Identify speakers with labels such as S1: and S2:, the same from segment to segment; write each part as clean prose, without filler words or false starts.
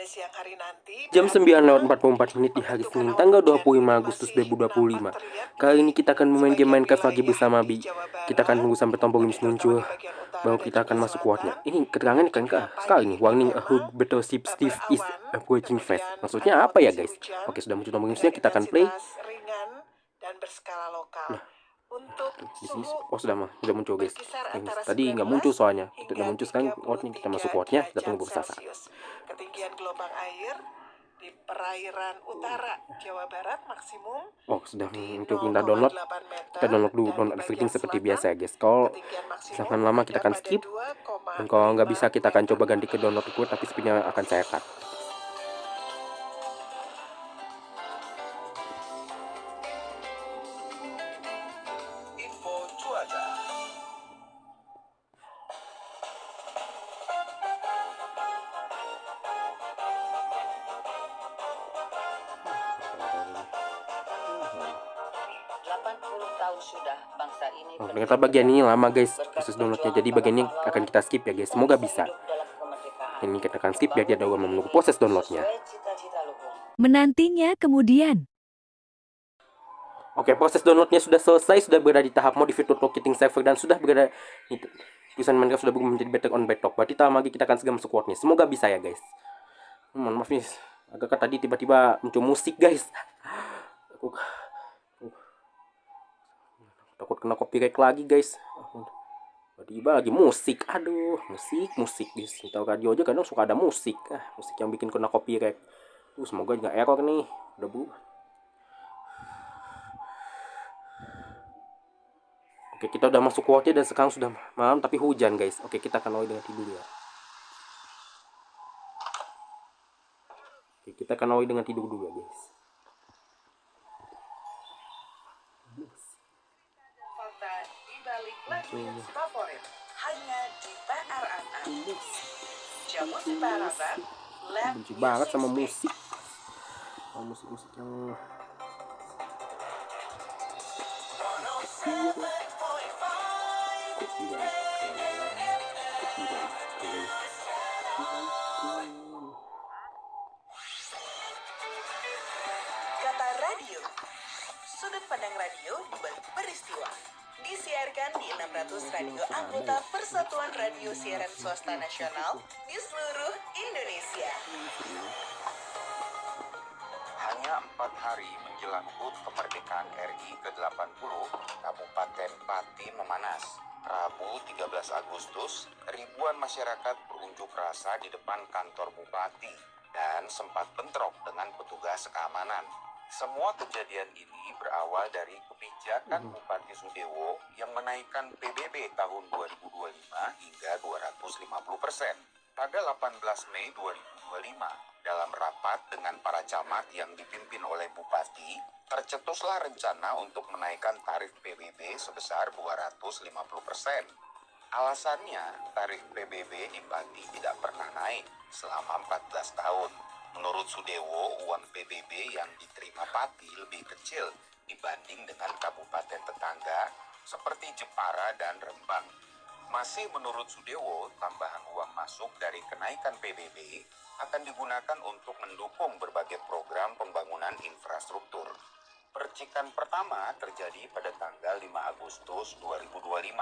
S1: siang hari nanti
S2: Jam 9:44 di hari Senin tanggal 25 Agustus 2025. Kali ini kita akan bermain game Minecraft lagi bersama Bi. Kita akan tunggu sampai tombol games muncul, baru kita akan masuk kuatnya. Ini keterangannya kan sekali nih, warning a hug battleship Steve is approaching fast. Maksudnya apa ya guys? Oke, sudah muncul tombol gamesnya, kita akan play.
S1: Ringan dan berskala lokal.
S2: Nah,
S1: untuk
S2: di sini
S1: suhu
S2: sudah muncul guys. Tadi nggak
S1: 19
S2: muncul soalnya. Kita udah muncul sekarang kuatnya, kita
S1: 33
S2: masuk kuatnya, kita tunggu
S1: derajat
S2: bersasa.
S1: Celcius. Ketinggian gelombang air di perairan utara Jawa Barat maksimum.
S2: Oh, sudah
S1: di
S2: untuk kita download.
S1: 0,8 meter.
S2: Kita download dulu,
S1: Dan
S2: download
S1: di
S2: everything
S1: bagian
S2: seperti
S1: selatan,
S2: biasa ya guys. Kalau
S1: ketinggian maksimum
S2: misalkan lama kita akan
S1: ada
S2: skip.
S1: pada
S2: Dan kalau nggak
S1: 2,5
S2: bisa kita akan coba
S1: meter.
S2: ganti ke download record, tapi speednya akan saya cut.
S3: Info cuaca.
S4: Tahun sudah bangsa ini.
S2: Oh, ternyata bagian ini lama guys, khusus downloadnya. Jadi bagian ini akan kita skip ya guys. Semoga bisa. Ini kita akan skip biar dia dalam menunggu proses downloadnya.
S5: Menantinya kemudian.
S2: Oke, proses downloadnya sudah selesai, sudah berada di tahap modify locating server dan sudah berada tulisan Minecraft sudah berubah menjadi battle on bedrock. Berarti lagi kita akan segera masuk kuatnya. Semoga bisa ya guys. Mohon maaf nih, agak tadi tiba-tiba muncul musik guys. Aku takut kena copyright lagi guys. Tiba lagi musik, aduh, musik guys. Tahu radio aja kadang suka ada musik, musik yang bikin kena copyright. Semoga nggak error nih, udah bu. Oke, kita udah masuk kuotnya dan sekarang sudah malam tapi hujan guys. Oke, kita akan awali dengan tidur ya. Oke, kita akan awali dengan tidur dulu ya guys.
S1: Favorit hanya di PRNN. Jamus PRNN.
S2: Benci banget sama musik. Musik yang
S1: Kata radio. Sudut pandang radio di balik peristiwa. Disiarkan di 600 radio anggota Persatuan Radio Siaran Swasta Nasional di seluruh Indonesia.
S3: Hanya 4 hari menjelang HUT kemerdekaan RI ke-80, Kabupaten Pati memanas. Rabu 13 Agustus, ribuan masyarakat berunjuk rasa di depan kantor bupati dan sempat bentrok dengan petugas keamanan. Semua kejadian ini berawal dari kebijakan Bupati Sudewo yang menaikkan PBB tahun 2025 hingga 250%. Tanggal 18 Mei 2025, dalam rapat dengan para camat yang dipimpin oleh Bupati, tercetuslah rencana untuk menaikkan tarif PBB sebesar 250%. Alasannya, tarif PBB di Pati tidak pernah naik selama 14 tahun. Menurut Sudewo, uang PBB yang diterima Pati lebih kecil dibanding dengan kabupaten tetangga seperti Jepara dan Rembang. Masih menurut Sudewo, tambahan uang masuk dari kenaikan PBB akan digunakan untuk mendukung berbagai program pembangunan infrastruktur. Percikan pertama terjadi pada tanggal 5 Agustus 2025.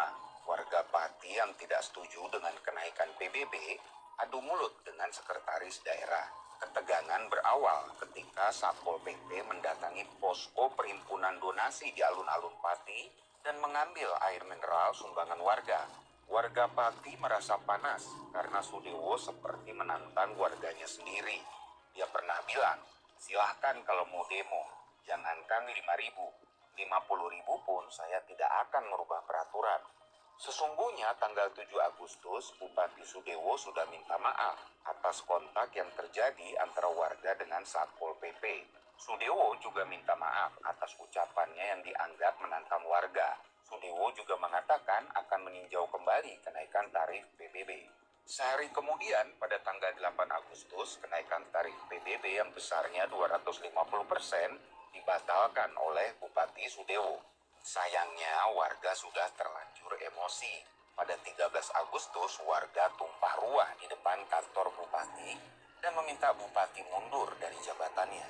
S3: Warga Pati yang tidak setuju dengan kenaikan PBB adu mulut dengan sekretaris daerah. Ketegangan berawal ketika Satpol PP mendatangi posko perhimpunan donasi di alun-alun Pati dan mengambil air mineral sumbangan warga. Warga Pati merasa panas karena Sudewo seperti menantang warganya sendiri. Dia pernah bilang, silahkan kalau mau demo, jangankan 5.000, 50.000 pun saya tidak akan merubah peraturan. Sesungguhnya tanggal 7 Agustus, Bupati Sudewo sudah minta maaf atas kontak yang terjadi antara warga dengan Satpol PP. Sudewo juga minta maaf atas ucapannya yang dianggap menantang warga. Sudewo juga mengatakan akan meninjau kembali kenaikan tarif PBB. Sehari kemudian, pada tanggal 8 Agustus, kenaikan tarif PBB yang besarnya 250% dibatalkan oleh Bupati Sudewo. Sayangnya warga sudah terlanjur emosi. Pada 13 Agustus warga tumpah ruah di depan kantor bupati dan meminta bupati mundur dari jabatannya.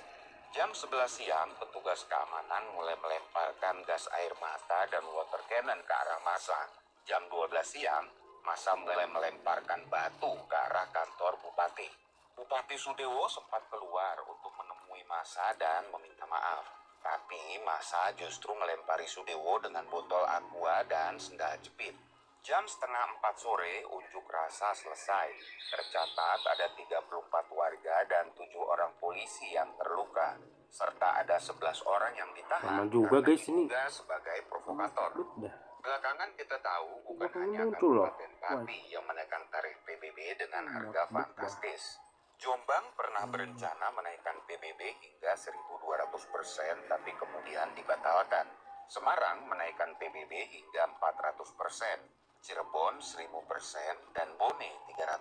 S3: Jam 11 siang, petugas keamanan mulai melemparkan gas air mata dan water cannon ke arah massa. Jam 12 siang, massa mulai melemparkan batu ke arah kantor bupati. Bupati Sudewo sempat keluar untuk menemui massa dan meminta maaf. Tapi massa justru melempari Sudewo dengan botol aqua dan sendal jepit. Jam setengah 4 sore, unjuk rasa selesai. Tercatat ada 34 warga dan 7 orang polisi yang terluka. Serta ada 11 orang yang ditahan
S2: Lama juga
S3: karena
S2: guys ini.
S3: diduga sebagai provokator.
S2: Udah.
S3: Belakangan kita tahu bukan
S2: Udah
S3: hanya
S2: muncul loh.
S3: Kabupaten Pati yang menaikkan tarif PBB dengan harga
S2: Udah.
S3: fantastis. Jombang pernah berencana menaikkan PBB hingga 1.200%, tapi kemudian dibatalkan. Semarang menaikkan PBB hingga 400%, Cirebon 1.000%, dan Bone 300%.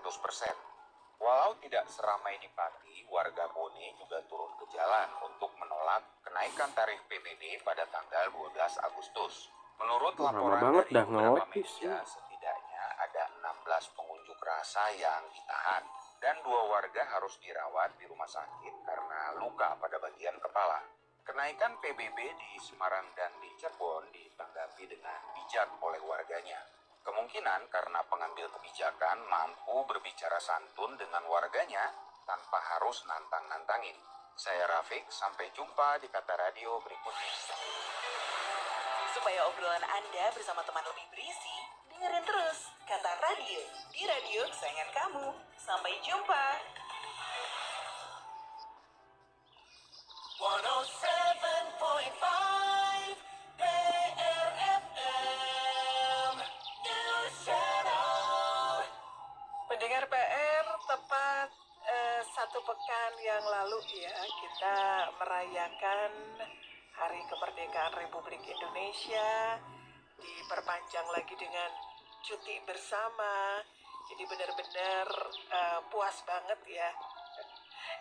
S3: Walau tidak seramai di Pati, warga Bone juga turun ke jalan untuk menolak kenaikan tarif PBB pada tanggal 12 Agustus. Menurut
S2: Lama
S3: laporan
S2: banget
S3: dari
S2: dah
S3: beberapa
S2: ngelapis
S3: media, setidaknya ada 16 pengunjuk rasa yang ditahan dan 2 warga harus dirawat di rumah sakit karena luka pada bagian kepala. Kenaikan PBB di Semarang dan di Cirebon ditanggapi dengan bijak oleh warganya. Kemungkinan karena pengambil kebijakan mampu berbicara santun dengan warganya tanpa harus nantang-nantangin. Saya Rafiq, sampai jumpa di Kata Radio berikutnya.
S1: Supaya obrolan Anda bersama teman lebih berisi, dengerin terus Kata Radio di radio kesayangan kamu. Sampai jumpa. 107.5 PRFM News Channel. Pendengar PR, tepat satu pekan yang lalu ya kita merayakan Hari Kemerdekaan Republik Indonesia, diperpanjang lagi dengan cuti bersama. Jadi benar-benar puas banget ya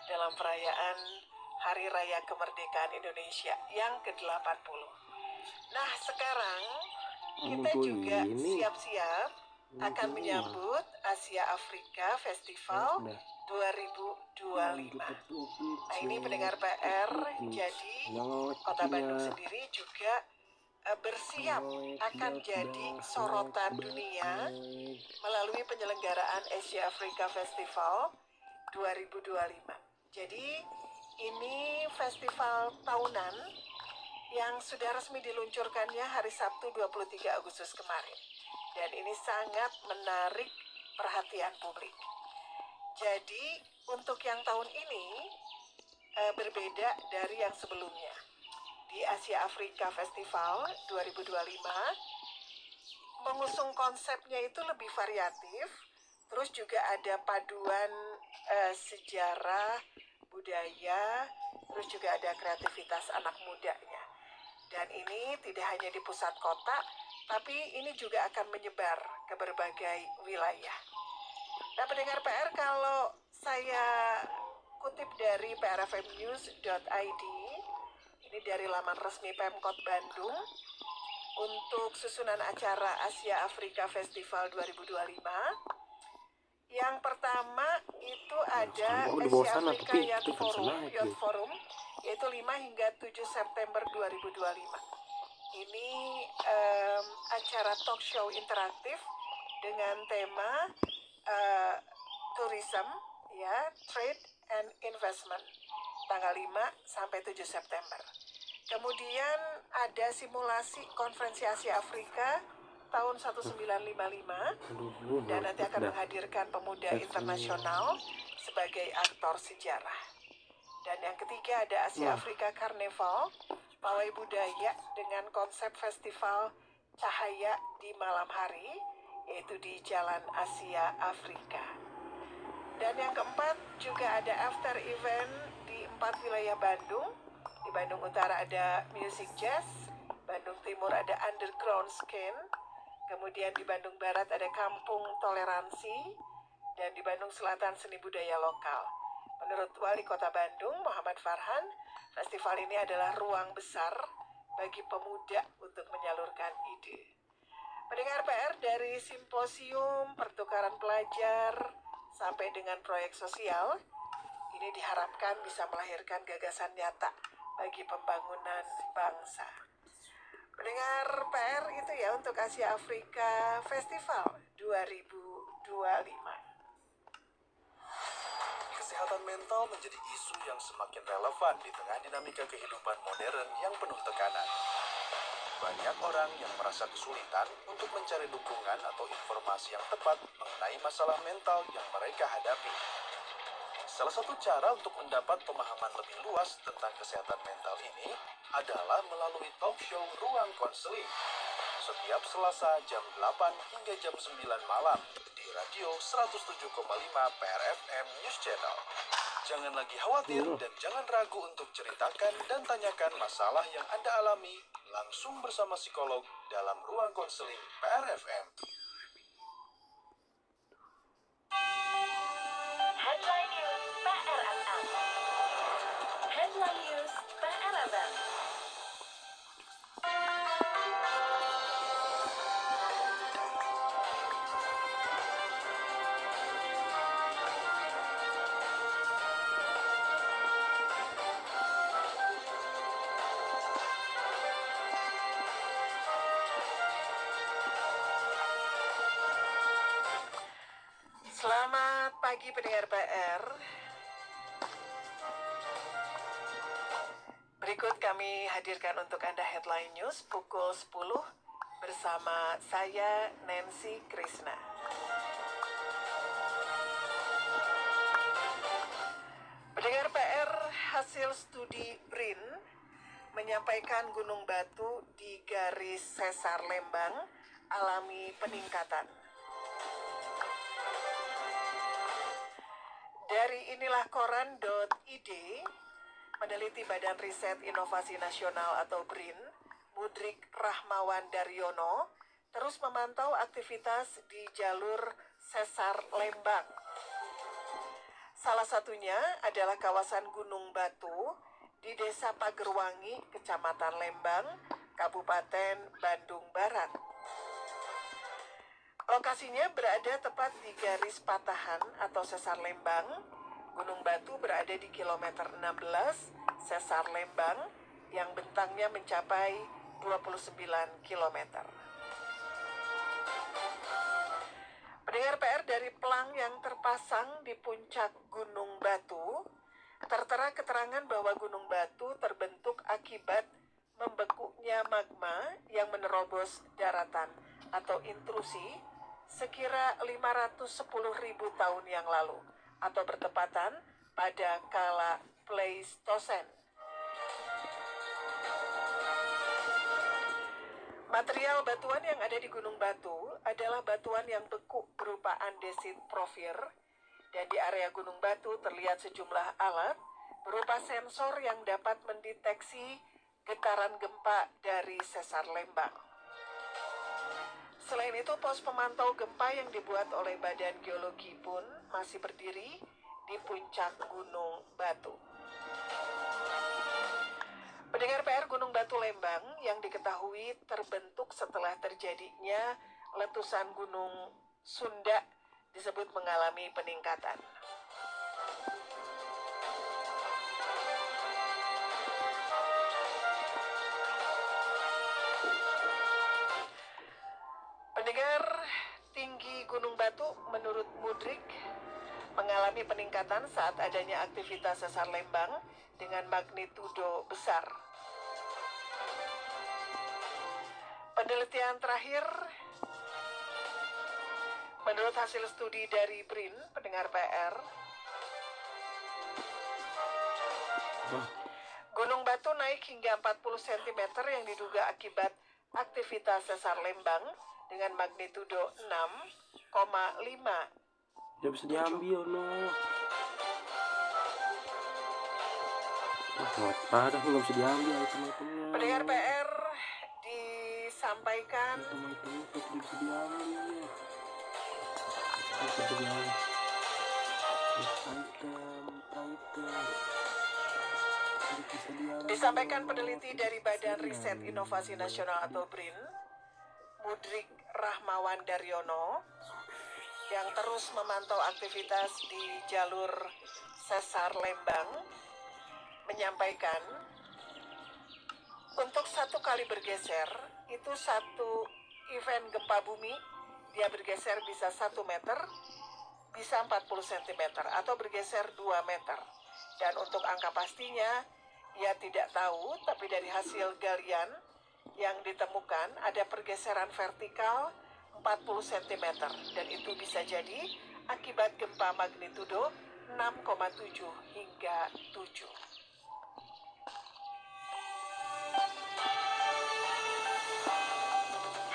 S1: dalam perayaan Hari Raya Kemerdekaan Indonesia yang ke-80. Nah, sekarang kita juga siap-siap akan menyambut Asia Afrika Festival 2025. Nah, ini pendengar PR, jadi Kota Bandung sendiri juga bersiap akan jadi sorotan dunia melalui penyelenggaraan Asia Afrika Festival 2025. Jadi ini festival tahunan yang sudah resmi diluncurkannya hari Sabtu 23 Agustus kemarin. Dan ini sangat menarik perhatian publik. Jadi untuk yang tahun ini berbeda dari yang sebelumnya. Di Asia Afrika Festival 2025 mengusung konsepnya itu lebih variatif, terus juga ada paduan sejarah, budaya, terus juga ada kreativitas anak mudanya. Dan ini tidak hanya di pusat kota, tapi ini juga akan menyebar ke berbagai wilayah. Nah, pendengar PR, kalau saya kutip dari prfmnews.id, ini dari laman resmi Pemkot Bandung, untuk susunan acara Asia Afrika Festival 2025, yang pertama itu ada Asia Afrika Youth Forum, yaitu 5 hingga 7 September 2025. Ini acara talk show interaktif dengan tema tourism, ya, trade and investment, tanggal 5 sampai 7 September. Kemudian ada simulasi konferensi Asia Afrika tahun 1955 dan nanti akan menghadirkan pemuda internasional sebagai aktor sejarah. Dan yang ketiga ada Asia Afrika Carnival, pawai budaya dengan konsep festival cahaya di malam hari, yaitu di Jalan Asia Afrika. Dan yang keempat juga ada after event di 4 wilayah Bandung. Di Bandung Utara ada Music Jazz, Bandung Timur ada Underground Skin, kemudian di Bandung Barat ada Kampung Toleransi, dan di Bandung Selatan Seni Budaya Lokal. Menurut Wali Kota Bandung, Muhammad Farhan, festival ini adalah ruang besar bagi pemuda untuk menyalurkan ide. Pendengar PR, dari simposium, pertukaran pelajar, sampai dengan proyek sosial,
S5: ini diharapkan bisa melahirkan gagasan nyata bagi pembangunan bangsa. Pendengar PR itu ya untuk Asia Afrika Festival 2025.
S6: Kesehatan mental menjadi isu yang semakin relevan di tengah dinamika kehidupan modern yang penuh tekanan. Banyak orang yang merasa kesulitan untuk mencari dukungan atau informasi yang tepat mengenai masalah mental yang mereka hadapi. Salah satu cara untuk mendapat pemahaman lebih luas tentang kesehatan mental ini adalah melalui talk show Ruang Konseling. Setiap Selasa jam 8 hingga jam 9 malam di radio 107,5 PRFM News Channel. Jangan lagi khawatir dan jangan ragu untuk ceritakan dan tanyakan masalah yang Anda alami langsung bersama psikolog dalam Ruang Konseling PRFM.
S1: Headline News PRFM. Headline News PRFM.
S5: Selamat pagi pendengar PR. Berikut kami hadirkan untuk Anda Headline News pukul 10 bersama saya Nancy Krishna. Pendengar PR, hasil studi BRIN menyampaikan Gunung Batu di garis sesar Lembang alami peningkatan. Dari inilah koran.id, peneliti Badan Riset Inovasi Nasional atau BRIN, Mudrik Rahmawan Daryono, terus memantau aktivitas di jalur sesar Lembang. Salah satunya adalah kawasan Gunung Batu di Desa Pagerwangi, Kecamatan Lembang, Kabupaten Bandung Barat. Lokasinya berada tepat di garis patahan atau sesar Lembang. Gunung Batu berada di kilometer 16 sesar Lembang yang bentangnya mencapai 29 kilometer. Pendengar PR, dari pelang yang terpasang di puncak Gunung Batu, tertera keterangan bahwa Gunung Batu terbentuk akibat membekunya magma yang menerobos daratan atau intrusi sekira 510.000 tahun yang lalu atau bertepatan pada kala Pleistosen. Material batuan yang ada di Gunung Batu adalah batuan yang beku berupa andesit porfir, dan di area Gunung Batu terlihat sejumlah alat berupa sensor yang dapat mendeteksi getaran gempa dari sesar Lembang. Selain itu, pos pemantau gempa yang dibuat oleh Badan Geologi pun masih berdiri di puncak Gunung Batu. Pendengar PR, Gunung Batu Lembang yang diketahui terbentuk setelah terjadinya letusan Gunung Sunda disebut mengalami peningkatan. Pendengar, tinggi Gunung Batu menurut Mudrik mengalami peningkatan saat adanya aktivitas sesar Lembang dengan magnitudo besar. Penelitian terakhir, menurut hasil studi dari BRIN, pendengar PR, Gunung Batu naik hingga 40 cm yang diduga akibat aktivitas sesar Lembang dengan magnitudo 6,5.
S2: Dia bisa diambil, no. Parah, nggak bisa diambil item-itemnya.
S5: Pendengar PR, disampaikan
S2: Item-itemnya tidak bisa diambil. Tidak bisa diambil.
S5: Disampaikan peneliti dari Badan Riset Inovasi Nasional atau BRIN, Mudrik Rahmawan Daryono, yang terus memantau aktivitas di jalur sesar Lembang menyampaikan untuk satu kali bergeser itu satu event gempa bumi, dia bergeser bisa 1 meter, bisa 40 cm atau bergeser 2 meter. Dan untuk angka pastinya ia tidak tahu, tapi dari hasil galian yang ditemukan ada pergeseran vertikal 40 cm dan itu bisa jadi akibat gempa magnitudo 6,7 hingga 7.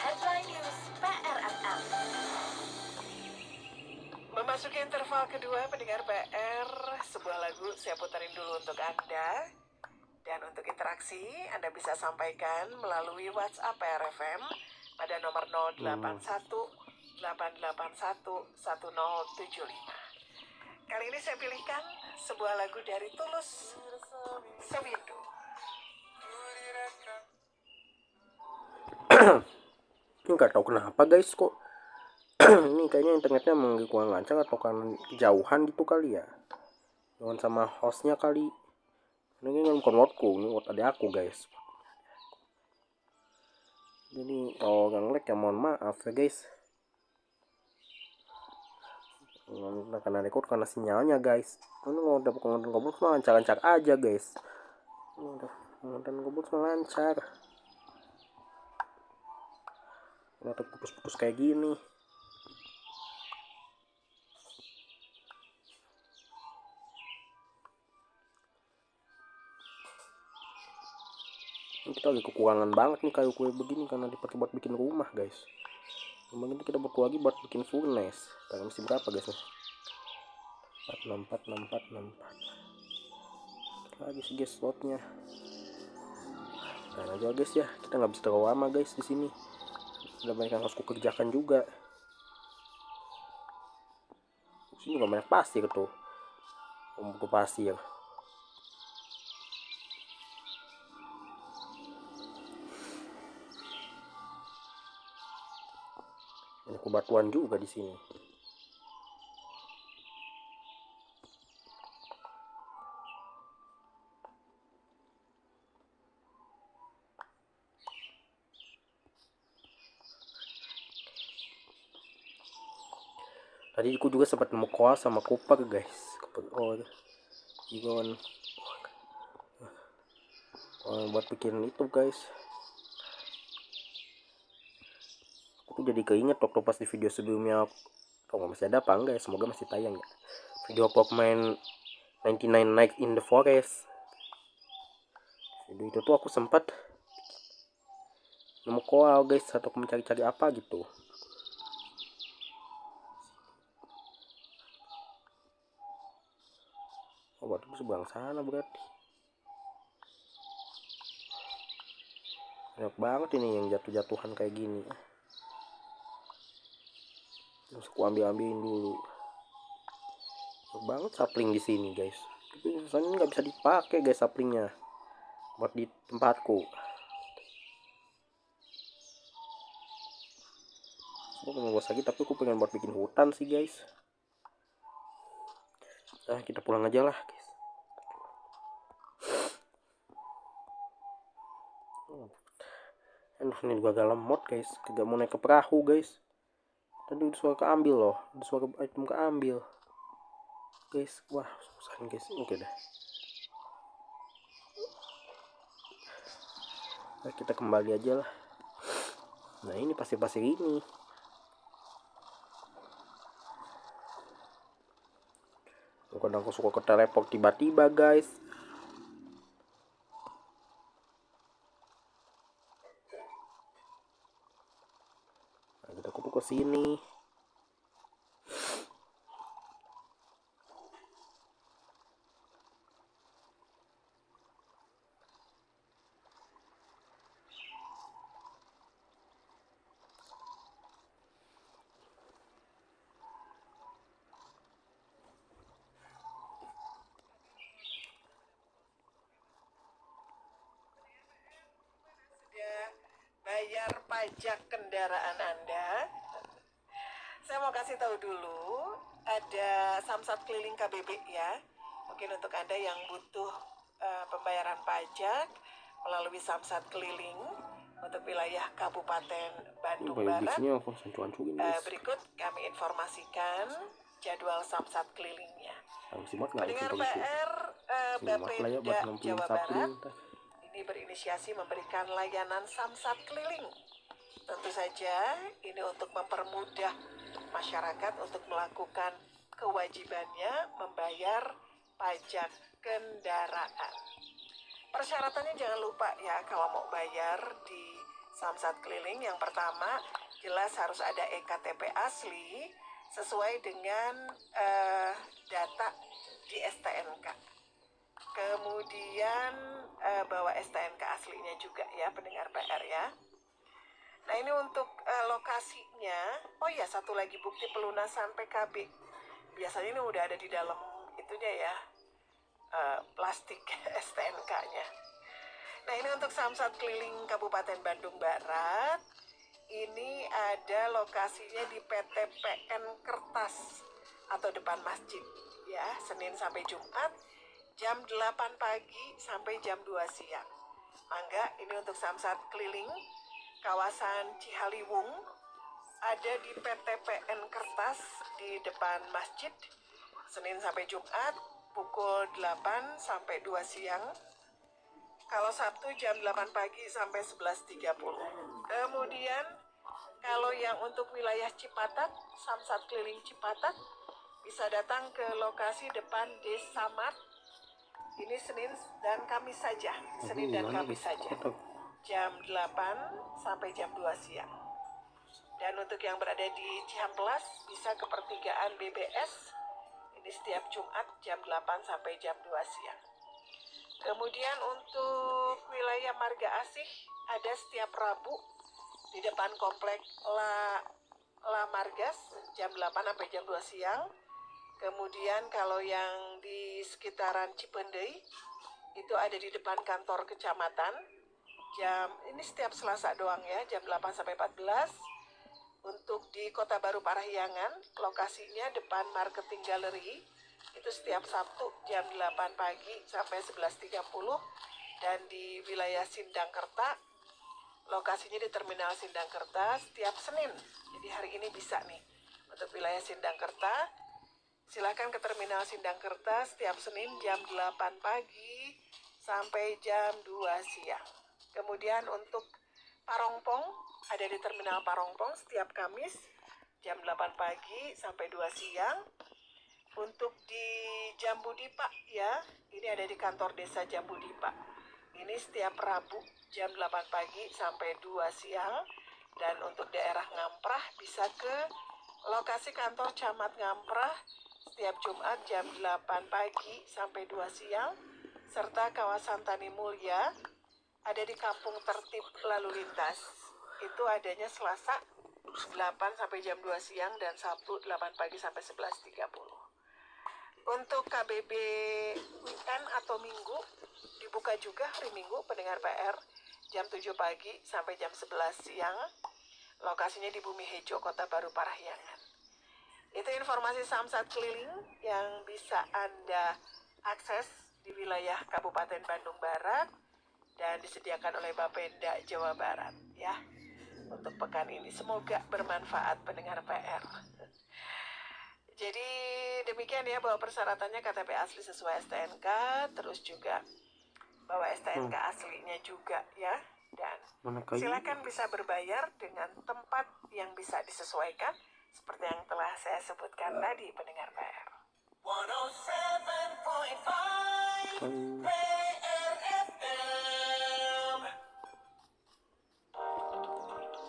S1: Headline News PRFM.
S5: Memasuki interval kedua pendengar PR, sebuah lagu saya putarin dulu untuk Anda. Dan untuk interaksi, Anda bisa sampaikan melalui WhatsApp PRFM pada nomor 081 881 1075. Kali ini saya pilihkan sebuah lagu dari Tulus, Sewindu.
S2: Nggak tahu kenapa guys, kok ini kayaknya internetnya emang kurang lancar atau karena kejauhan gitu kali ya, jangan sama hostnya kali. Ini kan bukan wordku, ini word ada aku guys. Jadi kalau nggak nge-lag ya mohon maaf ya guys. Karena record karena sinyalnya guys. Ini udah konten ngobrol semua lancar-lancar aja guys. Udah konten ngobrol semua lancar. Udah terputus-putus kayak gini. Kita lagi kekurangan banget nih kayu kue begini karena dipakai buat bikin rumah guys. Kemarin itu kita butuh lagi buat bikin furnace. Tapi masih berapa guys nih? 64 lagi sih guys slotnya. Nah aja guys ya, kita nggak bisa terlalu lama guys di sini. Udah banyak yang harus kukerjakan juga. Sini juga banyak pasir tuh. Butuh pasir. Ini batuan juga di sini. Tadi aku juga sempat nemu koal sama koper guys. Koper igon. Buat bikin itu guys. Aku jadi keinget waktu pas di video sebelumnya. Oh masih ada apa enggak ya? Semoga masih tayang ya. Video aku main 99 Nights in the Forest. Video itu tuh aku sempat nemu koal guys, atau mencari-cari apa gitu. Oh batu sebelah sana berarti. Banyak banget ini yang jatuh-jatuhan kayak gini. Terus aku ambil-ambilin dulu. Banyak banget sapling di sini guys. Tapi misalnya nggak bisa dipakai guys saplingnya buat di tempatku. Aku pengen luas lagi tapi aku pengen buat bikin hutan sih guys. Nah kita pulang aja lah guys. Aduh ini juga gak lemot guys. Kagak mau naik ke perahu guys. Tadi udah suara keambil loh. Udah suara item keambil guys. Wah susah guys. Oke dah. Nah, kita kembali aja lah. Nah ini pasir-pasir ini. Kadang aku suka ke teleport tiba-tiba guys. Nah, kita kumpul ke sini.
S5: Bayar pajak kendaraan Anda. Saya mau kasih tahu dulu, ada Samsat Keliling KBB ya. Mungkin untuk Anda yang butuh pembayaran pajak melalui Samsat Keliling untuk wilayah Kabupaten Bandung Barat. Berikut kami informasikan jadwal Samsat Kelilingnya. Pendengar PR Bapeda Jawa Barat ini berinisiasi memberikan layanan Samsat Keliling. Tentu saja ini untuk mempermudah masyarakat untuk melakukan kewajibannya membayar pajak kendaraan. Persyaratannya jangan lupa ya kalau mau bayar di Samsat Keliling. Yang pertama, jelas harus ada EKTP asli sesuai dengan data di STNK. Kemudian bawa STNK aslinya juga ya pendengar PR ya. Nah ini untuk lokasinya. Oh ya, satu lagi bukti pelunasan PKB. Biasanya ini udah ada di dalam itunya ya, plastik STNK-nya. Nah ini untuk Samsat Keliling Kabupaten Bandung Barat. Ini ada lokasinya di PT PN Kertas atau depan masjid ya, Senin sampai Jumat jam 8 pagi sampai jam 2 siang. Mangga ini untuk Samsat Keliling kawasan Cihaliwung, ada di PT PN Kertas di depan masjid Senin sampai Jumat pukul 8 sampai 2 siang. Kalau Sabtu jam 8 pagi sampai 11.30. Kemudian kalau yang untuk wilayah Cipatat, Samsat Keliling Cipatat bisa datang ke lokasi depan Desa Mat. Ini Senin dan Kamis saja. Senin dan Kamis saja. Jam 8 sampai jam 2 siang. Dan untuk yang berada di Cihamplas bisa ke pertigaan BBS. Ini setiap Jumat jam 8 sampai jam 2 siang. Kemudian untuk wilayah Marga Asih ada setiap Rabu di depan komplek La Margas jam 8 sampai jam 2 siang. Kemudian kalau yang di sekitaran Cipendei itu ada di depan kantor kecamatan ini setiap Selasa doang ya, jam 8 sampai 14. Untuk di Kota Baru Parahyangan lokasinya depan Marketing Gallery itu setiap Sabtu jam 8 pagi sampai 11.30. Dan di wilayah Sindangkerta lokasinya di Terminal Sindangkerta setiap Senin. Jadi hari ini bisa nih untuk wilayah Sindangkerta, silakan ke Terminal Sindangkerta setiap Senin jam 8 pagi sampai jam 2 siang. Kemudian untuk Parongpong ada di Terminal Parongpong setiap Kamis jam 8 pagi sampai 2 siang. Untuk di Jambudipa ya, ini ada di kantor desa Jambudipa. Ini setiap Rabu jam 8 pagi sampai 2 siang. Dan untuk daerah Ngamprah bisa ke lokasi kantor Camat Ngamprah setiap Jumat jam 8 pagi sampai 2 siang. Serta kawasan Tani Mulya ada di Kampung Tertib Lalu Lintas. Itu adanya Selasa 8 sampai jam 2 siang dan Sabtu 8 pagi sampai 11.30. Untuk KBB weekend atau minggu dibuka juga hari Minggu pendengar PR jam 7 pagi sampai jam 11 siang. Lokasinya di Bumi Hejo, Kota Baru Parahyangan. Itu informasi Samsat Keliling yang bisa Anda akses di wilayah Kabupaten Bandung Barat dan disediakan oleh Bapeda Jawa Barat ya. Untuk pekan ini semoga bermanfaat pendengar PR. Jadi demikian ya, bahwa persyaratannya KTP asli sesuai STNK, terus juga bawa STNK aslinya juga ya. Dan silakan bisa berbayar dengan tempat yang bisa disesuaikan seperti yang telah saya sebutkan tadi pendengar PR. 107.5 PRFM.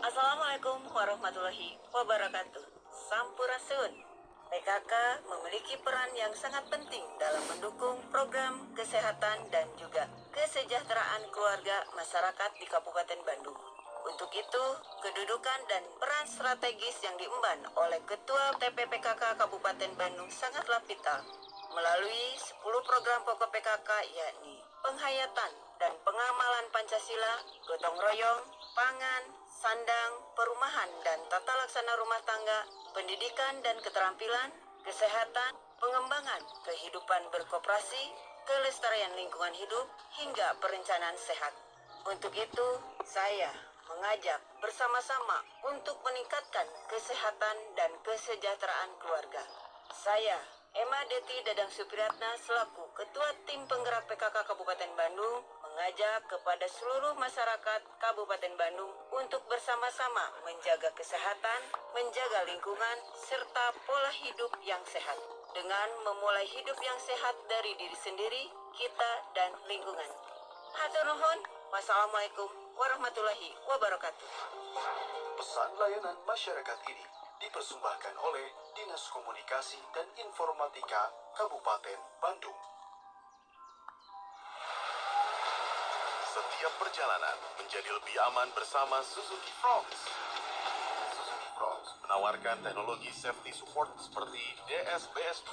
S4: Assalamualaikum warahmatullahi wabarakatuh. Sampurasun. PKK memiliki peran yang sangat penting dalam mendukung program kesehatan dan juga kesejahteraan keluarga masyarakat di Kabupaten Bandung. Untuk itu, kedudukan dan peran strategis yang diemban oleh Ketua TPPKK Kabupaten Bandung sangatlah vital melalui 10 program pokok PKK yakni penghayatan dan pengamalan Pancasila, gotong royong, pangan, sandang, perumahan dan tata laksana rumah tangga, pendidikan dan keterampilan, kesehatan, pengembangan kehidupan berkoperasi, kelestarian lingkungan hidup, hingga perencanaan sehat. Untuk itu, saya mengajak bersama-sama untuk meningkatkan kesehatan dan kesejahteraan keluarga. Saya, Emma Deti Dadang Supriyatna selaku Ketua Tim Penggerak PKK Kabupaten Bandung mengajak kepada seluruh masyarakat Kabupaten Bandung untuk bersama-sama menjaga kesehatan, menjaga lingkungan, serta pola hidup yang sehat. Dengan memulai hidup yang sehat dari diri sendiri, kita, dan lingkungan. Hatur nuhun. Wassalamualaikum warahmatullahi wabarakatuh.
S6: Pesan layanan masyarakat ini dipersembahkan oleh Dinas Komunikasi dan Informatika Kabupaten Bandung. Setiap perjalanan menjadi lebih aman bersama Suzuki Fronts. Suzuki Fronts menawarkan teknologi safety support seperti DSBS2,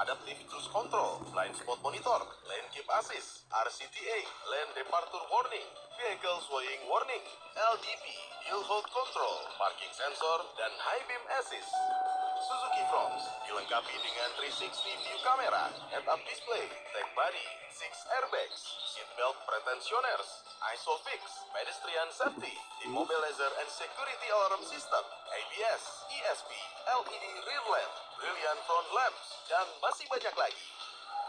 S6: Adaptive Cruise Control, Blind Spot Monitor, Lane Keep Assist, RCTA, Lane Departure Warning, Vehicle Swaying Warning, LDP, Hill Hold Control, Parking Sensor, dan High Beam Assist. Suzuki Fronts dilengkapi dengan 360 view camera, head-up display, tech body, 6 airbags, seatbelt pretensioners, ISOFIX, pedestrian safety, immobilizer and security alarm system, ABS, ESP, LED rear lamp, brilliant front lamps, dan masih banyak lagi.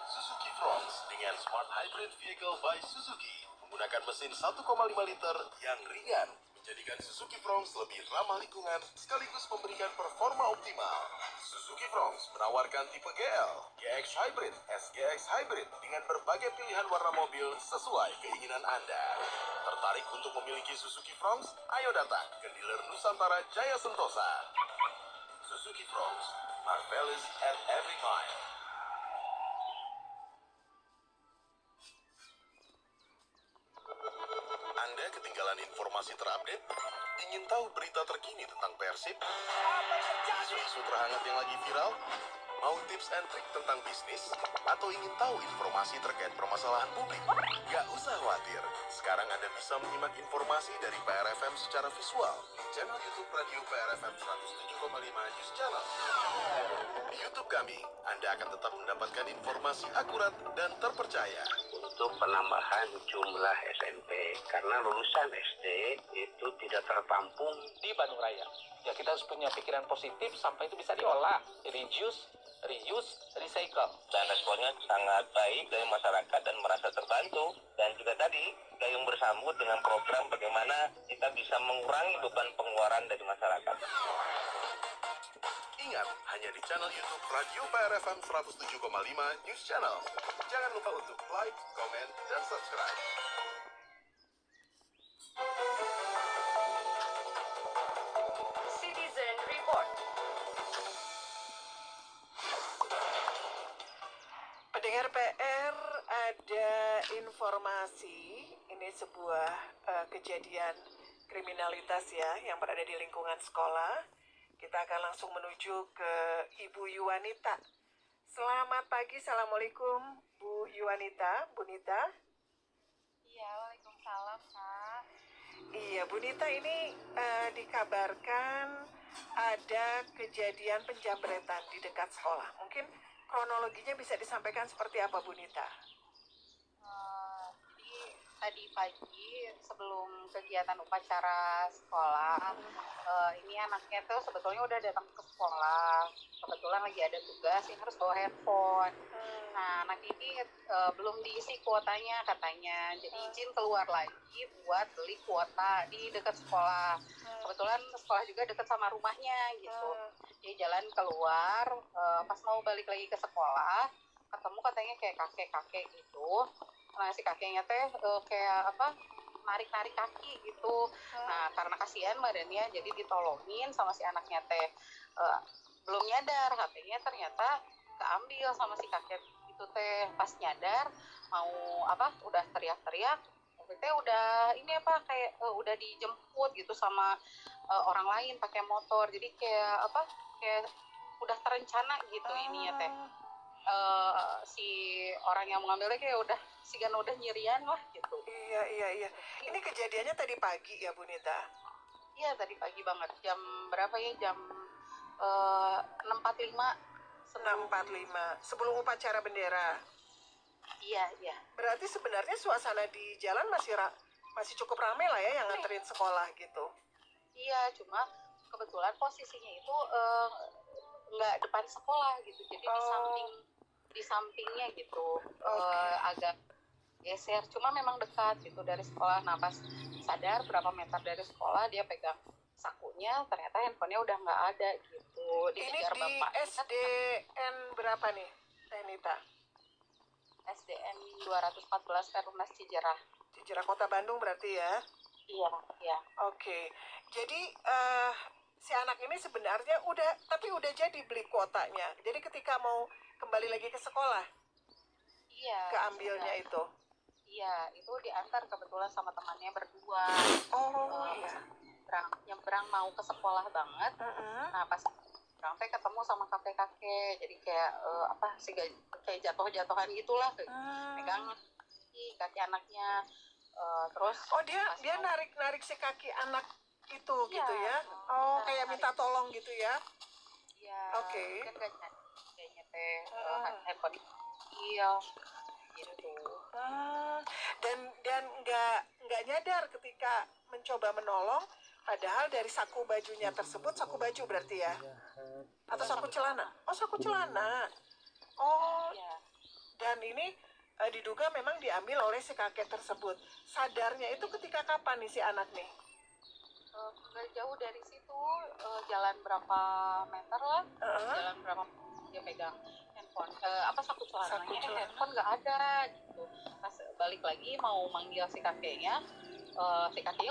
S6: Suzuki Fronts dengan Smart Hybrid Vehicle by Suzuki menggunakan mesin 1,5 liter yang ringan, menjadikan Suzuki Fronts lebih ramah lingkungan sekaligus memberikan performa optimal. Suzuki Fronts menawarkan tipe GL, GX Hybrid, SGX Hybrid dengan berbagai pilihan warna mobil sesuai keinginan Anda. Tertarik untuk memiliki Suzuki Fronts? Ayo datang ke dealer Nusantara Jaya Sentosa. Suzuki Fronts, marvelous at every mile. Anda ketinggalan informasi terupdate? Ingin tahu berita terkini tentang Persib? Isu-isu terhangat yang lagi viral? Mau tips and trik tentang bisnis? Atau ingin tahu informasi terkait permasalahan publik? Gak usah khawatir, sekarang Anda bisa menyimak informasi dari PRFM secara visual di channel YouTube Radio PRFM 107,5 News Channel. Di YouTube kami, Anda akan tetap mendapatkan informasi akurat dan terpercaya.
S7: Untuk penambahan jumlah SMP karena lulusan SD itu tidak tertampung
S8: di Bandung Raya. Ya kita harus punya pikiran positif sampai itu bisa diolah, reduce, reuse, recycle.
S7: Dan responnya sangat baik dari masyarakat dan merasa terbantu. Dan juga tadi gayung bersambut dengan program bagaimana kita bisa mengurangi beban pengeluaran dari masyarakat.
S6: Ingat, hanya di channel YouTube Radio PRFM 107,5 News Channel. Jangan lupa untuk like, komen, dan subscribe.
S9: Citizen Report.
S5: Pendengar PR, ada informasi, ini sebuah kejadian kriminalitas ya yang berada di lingkungan sekolah. Kita akan langsung menuju ke Ibu Yuwanita. Selamat pagi, Assalamualaikum Bu Yuwanita, Bu Nita.
S9: Iya, waalaikumsalam, Kak.
S5: Iya, Bu Nita, ini dikabarkan ada kejadian penjambretan di dekat sekolah. Mungkin kronologinya bisa disampaikan seperti apa, Bu Nita?
S9: Jadi tadi pagi sebelum kegiatan upacara sekolah, ini anaknya tuh sebetulnya udah datang ke sekolah. Kebetulan lagi ada tugas yang harus bawa handphone. Nah, anak ini belum diisi kuotanya katanya. Jadi izin keluar lagi buat beli kuota di dekat sekolah. Kebetulan sekolah juga dekat sama rumahnya gitu. Jadi jalan keluar, pas mau balik lagi ke sekolah, ketemu katanya kayak kakek-kakek gitu. Nah, si kakeknya teh kayak apa? Narik-narik kaki gitu. Nah, karena kasihan badannya jadi ditolongin sama si anaknya teh. Belum nyadar, HP-nya ternyata keambil sama si kakek itu teh. Pas nyadar mau apa? Udah teriak-teriak. Teh udah ini apa kayak udah dijemput gitu sama orang lain pakai motor. Jadi kayak apa? Kayak udah terencana gitu ininya teh. si orang yang mengambilnya kayak udah nyirian lah gitu.
S5: Iya. Ini kejadiannya tadi pagi ya Bu Nita?
S9: Iya, tadi pagi banget. Jam berapa ya? Jam 6.45.
S5: 6.45 sebelum upacara bendera.
S9: Iya.
S5: Berarti sebenarnya suasana di jalan masih cukup ramai lah ya yang nganterin sekolah gitu.
S9: Iya, cuma kebetulan posisinya itu nggak depan sekolah gitu, jadi di sampingnya gitu. Agak geser, cuma memang dekat gitu dari sekolah. Nah pas sadar berapa meter dari sekolah dia pegang sakunya, ternyata handphonenya udah nggak ada gitu.
S5: Ini di SDN berapa nih, Teh Nita?
S9: SDN 214 Perumnas Cijerah
S5: Kota Bandung berarti ya?
S9: Iya.
S5: Oke. Jadi si anak ini sebenarnya udah jadi beli kuotanya. Jadi ketika mau kembali lagi ke sekolah, keambilnya itu.
S9: Iya, itu diantar kebetulan sama temannya berdua.
S5: Iya.
S9: Nyebrang mau ke sekolah banget. Nah pas sampai ketemu sama kakek-kakek, jadi kayak kayak jatuh-jatuhan gitulah, pegang kaki anaknya. Terus
S5: dia narik si kaki anak itu gitu ya? Kayak minta tolong gitu ya?
S9: Iya.
S5: Oke.
S9: Kan kayaknya handphone gitu.
S5: Dan nggak nyadar ketika mencoba menolong, padahal dari saku bajunya tersebut, saku baju berarti ya? Atau saku celana? Saku celana. Dan ini diduga memang diambil oleh si kakek tersebut. Sadarnya itu ketika kapan nih si anak nih?
S9: Nggak jauh dari situ, jalan berapa meter lah, jalan berapa dia pegang handphone, saku celananya, handphone nggak ada gitu. Pas balik lagi mau manggil si kakeknya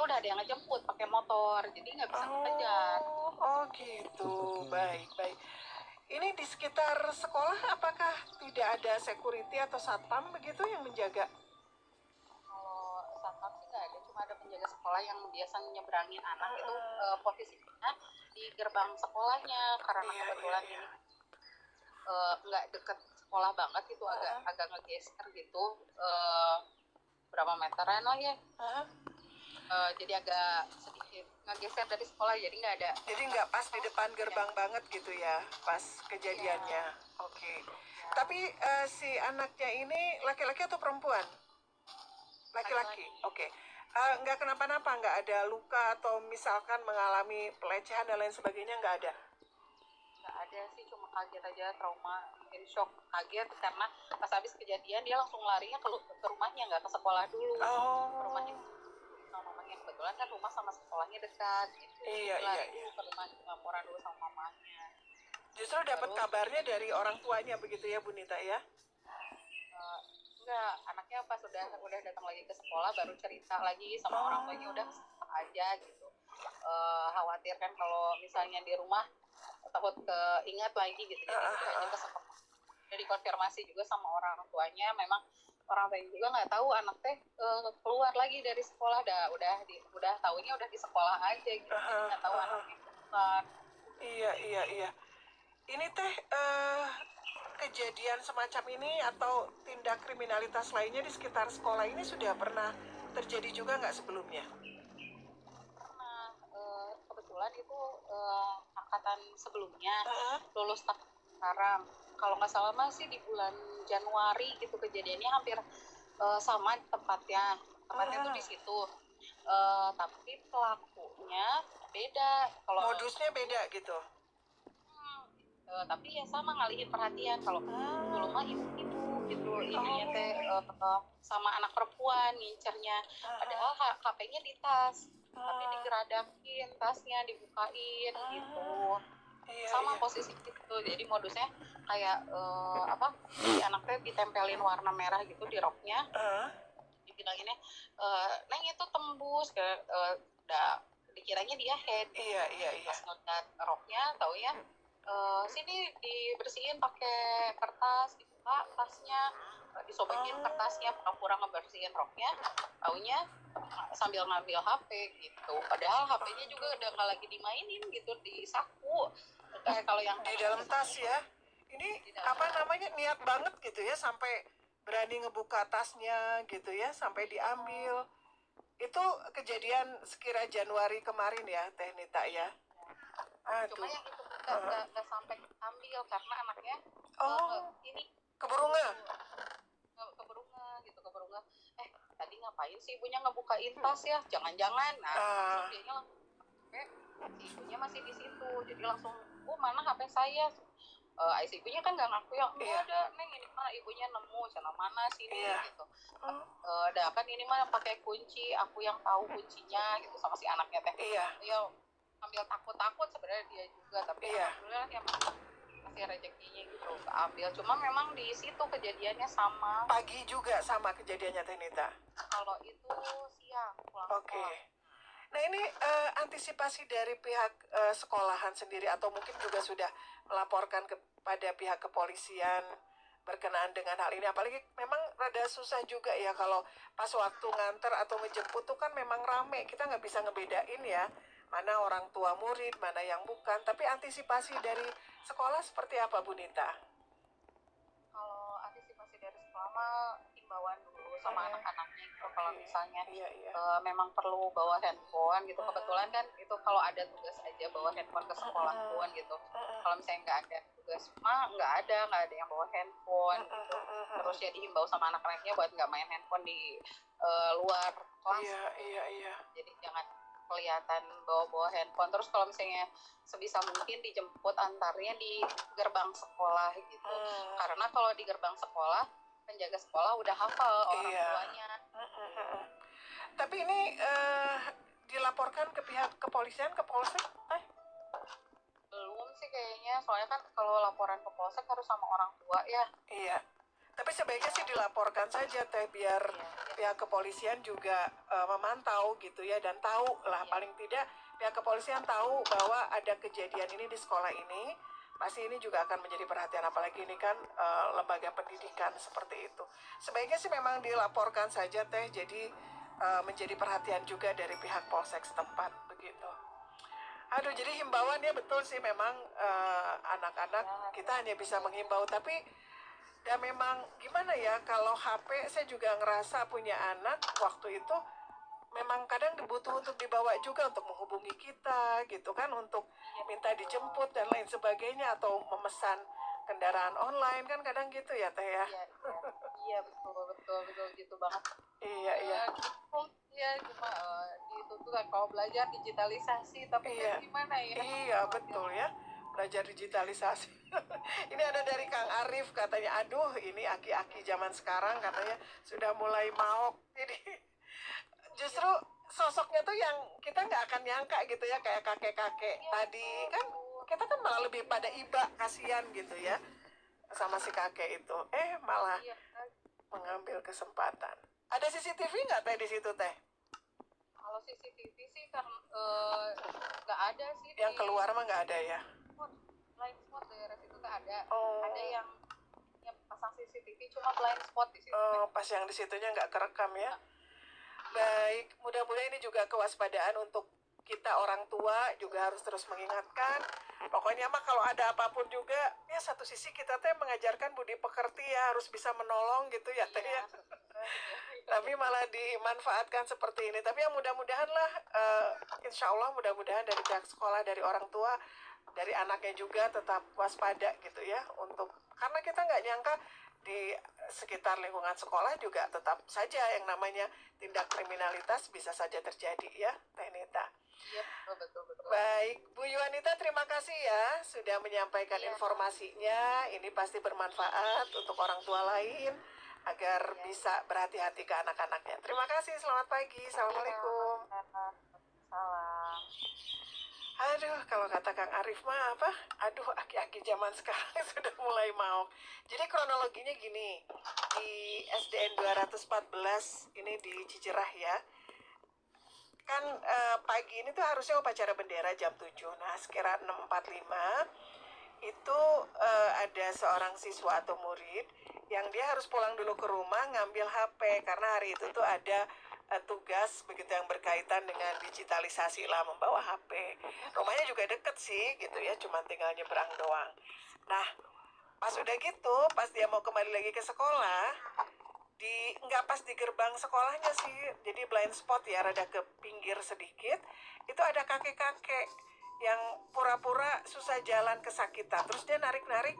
S9: udah ada yang ngejemput pakai motor, jadi nggak bisa ngejar.
S5: Gitu, baik. Ini di sekitar sekolah apakah tidak ada security atau satpam begitu yang menjaga?
S9: Kalau satpam sih nggak ada, cuma ada penjaga sekolah yang biasa nyebrangin anak itu posisinya di gerbang sekolahnya, karena kebetulan ini nggak deket sekolah banget, itu agak ngegeser gitu, berapa meteran lah ya. Jadi agak sedikit ngegeser dari sekolah, jadi nggak ada.
S5: Jadi nggak pas di depan gerbang banget gitu ya, pas kejadiannya. Oke. Tapi si anaknya ini laki-laki atau perempuan? Laki-laki. Oke. Nggak kenapa-napa, nggak ada luka atau misalkan mengalami pelecehan dan lain sebagainya, nggak ada?
S9: Nggak ada sih, cuma kaget aja, trauma, mungkin shock, kaget karena pas habis kejadian dia langsung larinya ke rumahnya, nggak ke sekolah dulu. Ke rumahnya mamanya, kebetulan kan rumah sama sekolahnya dekat gitu.
S5: Iya.
S9: Ke rumah laporan dulu sama mamanya.
S5: Justru dapat kabarnya dari orang tuanya begitu ya Bu Nita ya?
S9: Enggak, anaknya pas udah datang lagi ke sekolah baru cerita lagi sama orang tuanya, udah aja gitu. Khawatir kan kalau misalnya di rumah takut keingat lagi gitu, jadi hanya ke sekolah. Udah dikonfirmasi juga sama orang tuanya, memang orang tuanya juga nggak tahu anak teh keluar lagi dari sekolah, udah taunya udah di sekolah aja gitu, jadi nggak tahu anaknya keluar.
S5: Iya. Ini teh kejadian semacam ini atau tindak kriminalitas lainnya di sekitar sekolah ini sudah pernah terjadi juga nggak sebelumnya?
S9: Pernah, kebetulan itu angkatan sebelumnya lulus sekarang. Kalau nggak salah masih di bulan Januari gitu kejadiannya, hampir sama tempatnya tuh di situ. Tapi pelakunya beda. Kalau
S5: modusnya beda gitu.
S9: Tapi ya sama, ngalihin perhatian. Kalau dulu mah ibu-ibu gitu, ininya teh sama anak perempuan ngincernya. Padahal HP-nya di tas, tapi digeradakin tasnya, dibukain gitu. Sama posisi itu, jadi modusnya kayak si anak teh ditempelin warna merah gitu di roknya. Dibilanginnya, Neng itu tembus ke dikiranya dia head.
S5: Iya.
S9: Pas ngeliat roknya, taunya sini dibersihin pakai kertas, dibuka tasnya, disobekin kertasnya, pura-pura ngebersihin roknya, taunya sambil ngambil HP gitu. Padahal HP-nya juga udah nggak lagi dimainin gitu, di saku. Kayak kalau yang
S5: di dalam tas ya. ini apa namanya, niat banget gitu ya, sampai berani ngebuka tasnya gitu ya, sampai diambil. Itu kejadian sekira Januari kemarin ya, Teh Nita ya. Aduh.
S9: Cuma yang itu nggak sampai ambil karena anaknya ini
S5: keburu nggak?
S9: keburu tadi ngapain sih ibunya ngebukain tas ya, jangan-jangan. Nah langsung dianya langsung si ibunya masih di situ, jadi langsung mana HP saya. Si ibunya kan nggak ngaku ya, ada neng ini mana, ibunya nemu sana mana sini gitu. Kan ini mah pakai kunci, aku yang tahu kuncinya gitu, sama si anaknya teh. Ya ambil takut sebenarnya dia juga, tapi alhamdulillah ya masih rezekinya gitu keambil. Cuma memang di situ kejadiannya sama.
S5: Pagi juga sama kejadiannya Teh Nita.
S9: Kalau itu siang pulang.
S5: Oke. Nah ini antisipasi dari pihak sekolahan sendiri atau mungkin juga sudah melaporkan kepada pihak kepolisian berkenaan dengan hal ini, apalagi memang rada susah juga ya kalau pas waktu nganter atau ngejemput tuh kan memang rame, kita nggak bisa ngebedain ya mana orang tua murid, mana yang bukan. Tapi antisipasi dari sekolah seperti apa Bu Nita?
S9: Kalau antisipasi dari sekolah mah himbauan dulu sama anak-anaknya gitu. Kalau misalnya memang perlu bawa handphone gitu, kebetulan kan itu kalau ada tugas aja bawa handphone ke sekolah pun gitu. Kalau misalnya nggak ada tugas mah nggak ada yang bawa handphone gitu. Terus ya dihimbau sama anak-anaknya buat nggak main handphone di luar kelas. Jadi jangan kelihatan bawa handphone. Terus kalau misalnya sebisa mungkin dijemput antarnya di gerbang sekolah gitu. Karena kalau di gerbang sekolah penjaga sekolah udah hafal orang tuanya.
S5: Tapi ini dilaporkan ke pihak kepolisian, ke polsek?
S9: Belum sih kayaknya, soalnya kan kalau laporan ke polsek harus sama orang tua ya.
S5: Iya. Tapi sebaiknya sih dilaporkan saja Teh, biar pihak kepolisian juga memantau gitu ya, dan tahu lah paling tidak pihak kepolisian tahu bahwa ada kejadian ini di sekolah ini. Pasti ini juga akan menjadi perhatian, apalagi ini kan lembaga pendidikan seperti itu. Sebaiknya sih memang dilaporkan saja Teh, jadi menjadi perhatian juga dari pihak polsek setempat begitu. Aduh, jadi himbauannya betul sih memang anak-anak kita hanya bisa menghimbau, tapi dan memang gimana ya, kalau HP saya juga ngerasa punya anak waktu itu memang kadang dibutuh untuk dibawa juga untuk menghubungi kita gitu kan, untuk minta dijemput dan lain sebagainya, atau memesan kendaraan online kan kadang gitu ya Teh ya.
S9: Iya betul gitu banget.
S5: Iya.
S9: Ya cuma itu tuh kan kalau belajar digitalisasi, tapi kan gimana ya?
S5: Iya betul ya, belajar digitalisasi. Ini ada dari Kang Arif katanya, aduh ini aki-aki zaman sekarang katanya sudah mulai maok. Jadi justru sosoknya tuh yang kita nggak akan nyangka gitu ya, kayak kakek-kakek tadi kan, kita kan malah lebih pada iba, kasihan gitu ya sama si kakek itu, malah mengambil kesempatan. Ada CCTV nggak Teh di situ Teh?
S9: Kalau CCTV sih kan nggak ada sih.
S5: Yang keluar mah nggak ada ya?
S9: Blind spot daerah situ tuh ada. Ada yang pasang CCTV cuma blind spot di situ.
S5: Pas yang di situnya nggak kerekam ya? Baik, mudah-mudahan ini juga kewaspadaan untuk kita orang tua juga harus terus mengingatkan. Pokoknya mah kalau ada apapun juga, ya satu sisi kita Teh mengajarkan budi pekerti ya, harus bisa menolong gitu ya Teh ya. Tapi malah dimanfaatkan seperti ini. Tapi yang mudah-mudahan lah, insya Allah mudah-mudahan dari pihak sekolah, dari orang tua, dari anaknya juga tetap waspada gitu ya, untuk karena kita nggak nyangka di sekitar lingkungan sekolah juga tetap saja yang namanya tindak kriminalitas bisa saja terjadi ya Teh Nita.
S9: Iya betul.
S5: Baik Bu Yuanita, terima kasih ya sudah menyampaikan informasinya. Ini pasti bermanfaat untuk orang tua lain agar bisa berhati-hati ke anak-anaknya. Terima kasih, selamat pagi, assalamualaikum.
S9: Salam.
S5: Aduh, kalau kata Kang Arif mah apa? Aduh, aki-aki zaman sekarang sudah mulai mau. Jadi kronologinya gini, di SDN 214 ini di Cicerah ya. Kan pagi ini tuh harusnya upacara bendera jam 7. Nah, sekira 6.45 itu ada seorang siswa atau murid yang dia harus pulang dulu ke rumah ngambil HP karena hari itu tuh ada tugas begitu yang berkaitan dengan digitalisasi lah, membawa HP. Rumahnya juga deket sih gitu ya, cuma tinggal nyebrang doang. Nah, Pas udah gitu, pas dia mau kembali lagi ke sekolah, nggak pas di gerbang sekolahnya sih, jadi blind spot ya, rada ke pinggir sedikit, itu ada kakek-kakek yang pura-pura susah jalan kesakitan, terus dia narik-narik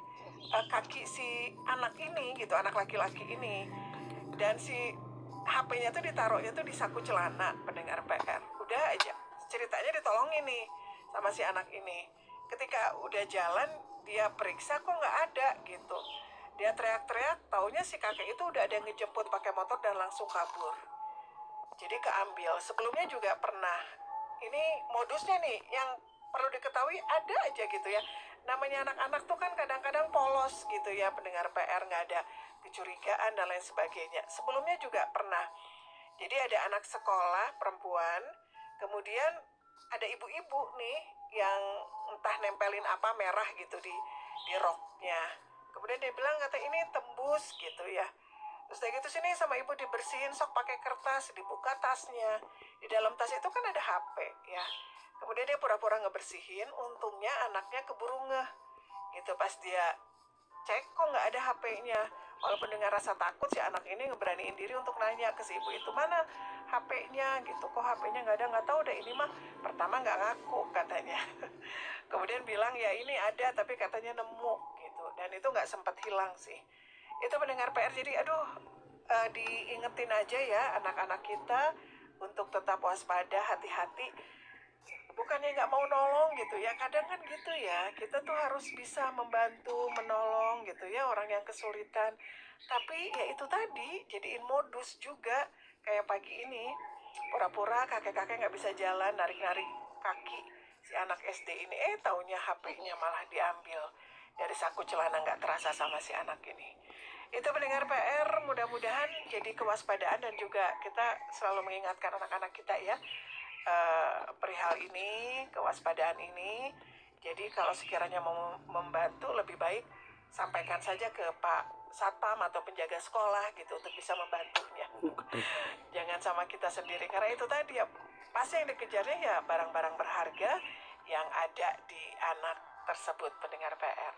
S5: kaki si anak ini gitu, anak laki-laki ini, dan si HP-nya tuh ditaruhnya tuh di saku celana pendengar PR. Udah aja ceritanya ditolongin nih sama si anak ini. Ketika udah jalan, dia periksa kok nggak ada gitu. Dia teriak-teriak, taunya si kakek itu udah ada yang ngejemput pakai motor dan langsung kabur. Jadi keambil. Sebelumnya juga pernah. Ini modusnya nih, yang perlu diketahui ada aja gitu ya. Namanya anak-anak tuh kan kadang-kadang polos gitu ya, pendengar PR, nggak ada kecurigaan dan lain sebagainya. Sebelumnya juga pernah. Jadi ada anak sekolah perempuan, kemudian ada ibu-ibu nih yang entah nempelin apa merah gitu di roknya. Kemudian dia bilang, kata ini tembus gitu ya. Terus kayak gitu sini sama ibu dibersihin, sok pakai kertas, dibuka tasnya. Di dalam tas itu kan ada HP ya. Kemudian dia pura-pura ngebersihin, untungnya anaknya keburu ngeh. Gitu pas dia cek kok nggak ada HP-nya. Walaupun dengan rasa takut, si anak ini ngeberaniin diri untuk nanya ke si ibu itu, mana HP-nya gitu, kok HP-nya nggak ada, nggak tahu deh, ini mah pertama nggak ngaku katanya. Kemudian bilang ya ini ada tapi katanya nemu gitu, dan itu nggak sempat hilang sih. Itu pendengar PR, jadi aduh, diingetin aja ya anak-anak kita untuk tetap waspada, hati-hati. Bukannya nggak mau nolong gitu ya, kadang kan gitu ya, kita tuh harus bisa membantu, menolong gitu ya orang yang kesulitan. Tapi ya itu tadi, jadiin modus juga. Kayak pagi ini, pura-pura kakek-kakek nggak bisa jalan, narik-narik kaki si anak SD ini. Taunya HP-nya malah diambil dari saku celana, nggak terasa sama si anak ini. Itu pendengar PR, mudah-mudahan jadi kewaspadaan dan juga kita selalu mengingatkan anak-anak kita ya, perihal ini, kewaspadaan ini. Jadi kalau sekiranya mau membantu, lebih baik sampaikan saja ke Pak Satpam atau penjaga sekolah gitu untuk bisa membantunya. Jangan sama kita sendiri, karena itu tadi ya, pasti yang dikejarnya ya barang-barang berharga yang ada di anak tersebut, pendengar PR.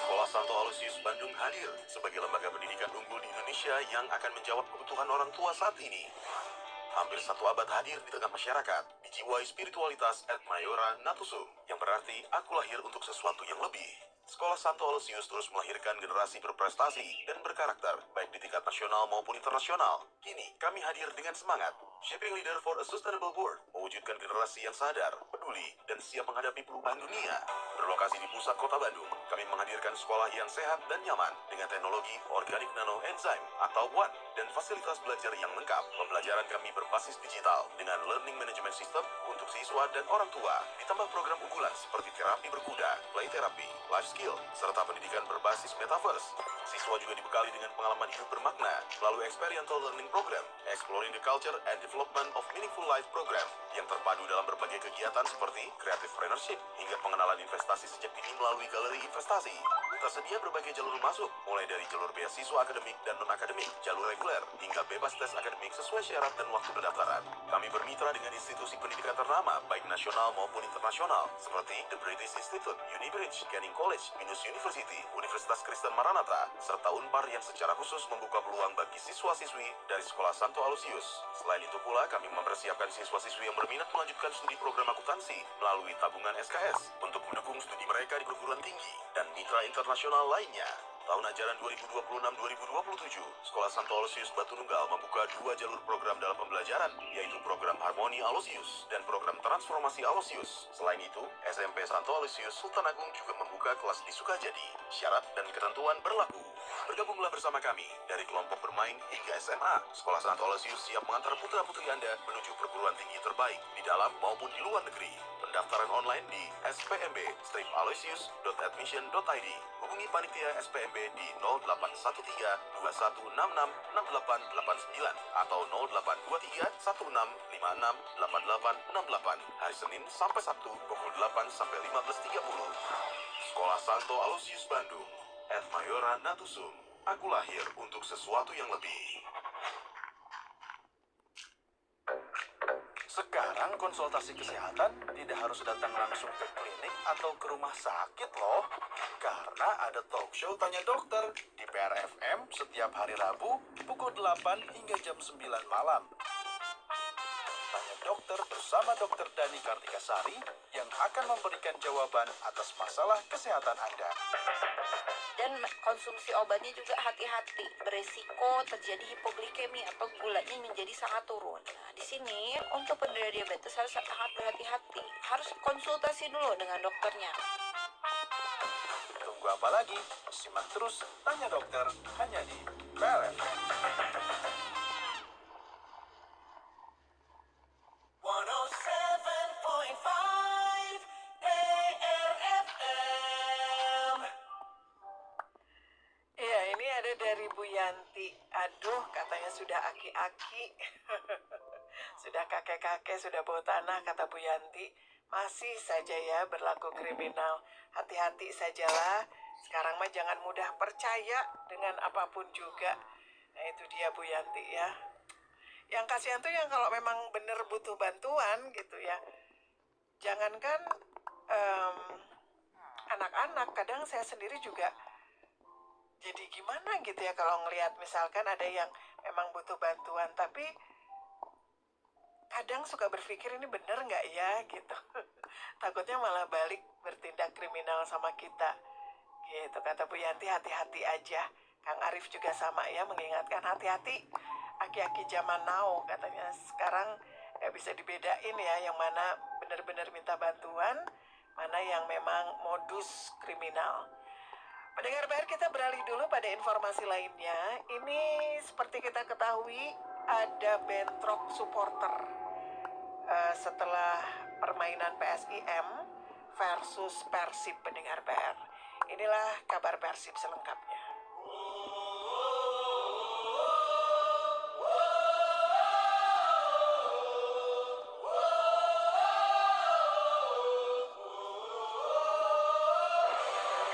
S6: Sekolah Santo Aloysius Bandung hadir sebagai lembaga pendidikan unggul di Indonesia yang akan menjawab kebutuhan orang tua saat ini. Hampir 1 abad hadir di tengah masyarakat, dijiwai spiritualitas et maiora natusum, yang berarti aku lahir untuk sesuatu yang lebih. Sekolah Santo Aloysius terus melahirkan generasi berprestasi dan berkarakter, baik di tingkat nasional maupun internasional. Kini, kami hadir dengan semangat, Shaping Leader for a Sustainable World, mewujudkan generasi yang sadar, peduli, dan siap menghadapi perubahan dunia. Berlokasi di pusat kota Bandung, kami menghadirkan sekolah yang sehat dan nyaman dengan teknologi Organic Nano Enzyme atau ONE dan fasilitas belajar yang lengkap. Pembelajaran kami berbasis digital dengan Learning Management System untuk siswa dan orang tua, ditambah program unggulan seperti terapi berkuda, play therapy, life skill, serta pendidikan berbasis metaverse. Siswa juga dibekali dengan pengalaman hidup bermakna melalui experiential learning program, Exploring the Culture and Development of Meaningful Life program, yang terpadu dalam berbagai kegiatan seperti creative entrepreneurship hingga pengenalan investasi sejak dini melalui galeri investasi. Tersedia berbagai jalur masuk, mulai dari jalur beasiswa akademik dan non-akademik, jalur reguler, hingga bebas tes akademik sesuai syarat dan waktu pendaftaran. Kami bermitra dengan institusi pendidikan ternama, baik nasional maupun internasional, seperti The British Institute, Unibridge, Canning College, Binus University, Universitas Kristen Maranatha, serta Unpar yang secara khusus membuka peluang bagi siswa-siswi dari Sekolah Santo Aloysius. Selain itu pula, kami mempersiapkan siswa-siswi yang berminat melanjutkan studi program akuntansi melalui tabungan SKS untuk mendukung studi mereka di perguruan tinggi dan mitra internasional lainnya. Tahun ajaran 2026-2027, Sekolah Santo Aloysius Batu Nunggal membuka 2 jalur program dalam pembelajaran, yaitu program Harmoni Aloysius dan program Transformasi Aloysius. Selain itu, SMP Santo Aloysius Sultan Agung juga membuka kelas di Sukajadi. Syarat dan ketentuan berlaku. Bergabunglah bersama kami dari kelompok bermain hingga SMA. Sekolah Santo Aloysius siap mengantar putra-putri Anda menuju perguruan tinggi terbaik di dalam maupun di luar negeri. Pendaftaran online di spmb-aloysius.admission.id. Hubungi panitia SPMB di 0813-2166-6889 atau 0823-1656-8868 hari Senin sampai Sabtu pukul 8 sampai 15.30. Sekolah Santo Aloysius Bandung, et maiora natusum. Aku lahir untuk sesuatu yang lebih. Sekarang konsultasi kesehatan tidak harus datang langsung ke klinik atau ke rumah sakit loh. Karena ada talk show Tanya Dokter di PRFM setiap hari Rabu pukul 8 hingga jam 9 malam. Tanya Dokter bersama Dr. Dani Kartikasari yang akan memberikan jawaban atas masalah kesehatan Anda.
S10: Dan konsumsi obatnya juga hati-hati, beresiko terjadi hipoglikemi atau gulanya menjadi sangat turun. Nah, di sini untuk penderita diabetes harus sangat berhati-hati, harus konsultasi dulu dengan dokternya.
S6: Tunggu apa lagi? Simak terus Tanya Dokter hanya di PRFM.
S5: 107.5 PRFM. Ya, ini ada dari Bu Yanti. Aduh, katanya sudah aki-aki. Sudah kakek-kakek, sudah bawa tanah, kata Bu Yanti. Masih saja ya berlaku kriminal. Hati-hati sajalah. Sekarang mah jangan mudah percaya dengan apapun juga. Nah, itu dia Bu Yanti ya. Yang kasihan tuh yang kalau memang bener butuh bantuan gitu ya. Jangankan anak-anak, kadang saya sendiri juga jadi gimana gitu ya kalau ngelihat misalkan ada yang memang butuh bantuan, tapi kadang suka berpikir ini bener nggak ya gitu. Takutnya malah balik bertindak kriminal sama kita gitu. Kata Bu Yanti, hati-hati aja. Kang Arif juga sama ya, mengingatkan hati-hati aki-aki zaman now, katanya sekarang nggak bisa dibedain ya yang mana benar-benar minta bantuan, mana yang memang modus kriminal. Pendengar PR, kita beralih dulu pada informasi lainnya. Ini seperti kita ketahui ada bentrok supporter setelah permainan PSIM versus Persib, pendengar PR. Inilah kabar Persib selengkapnya.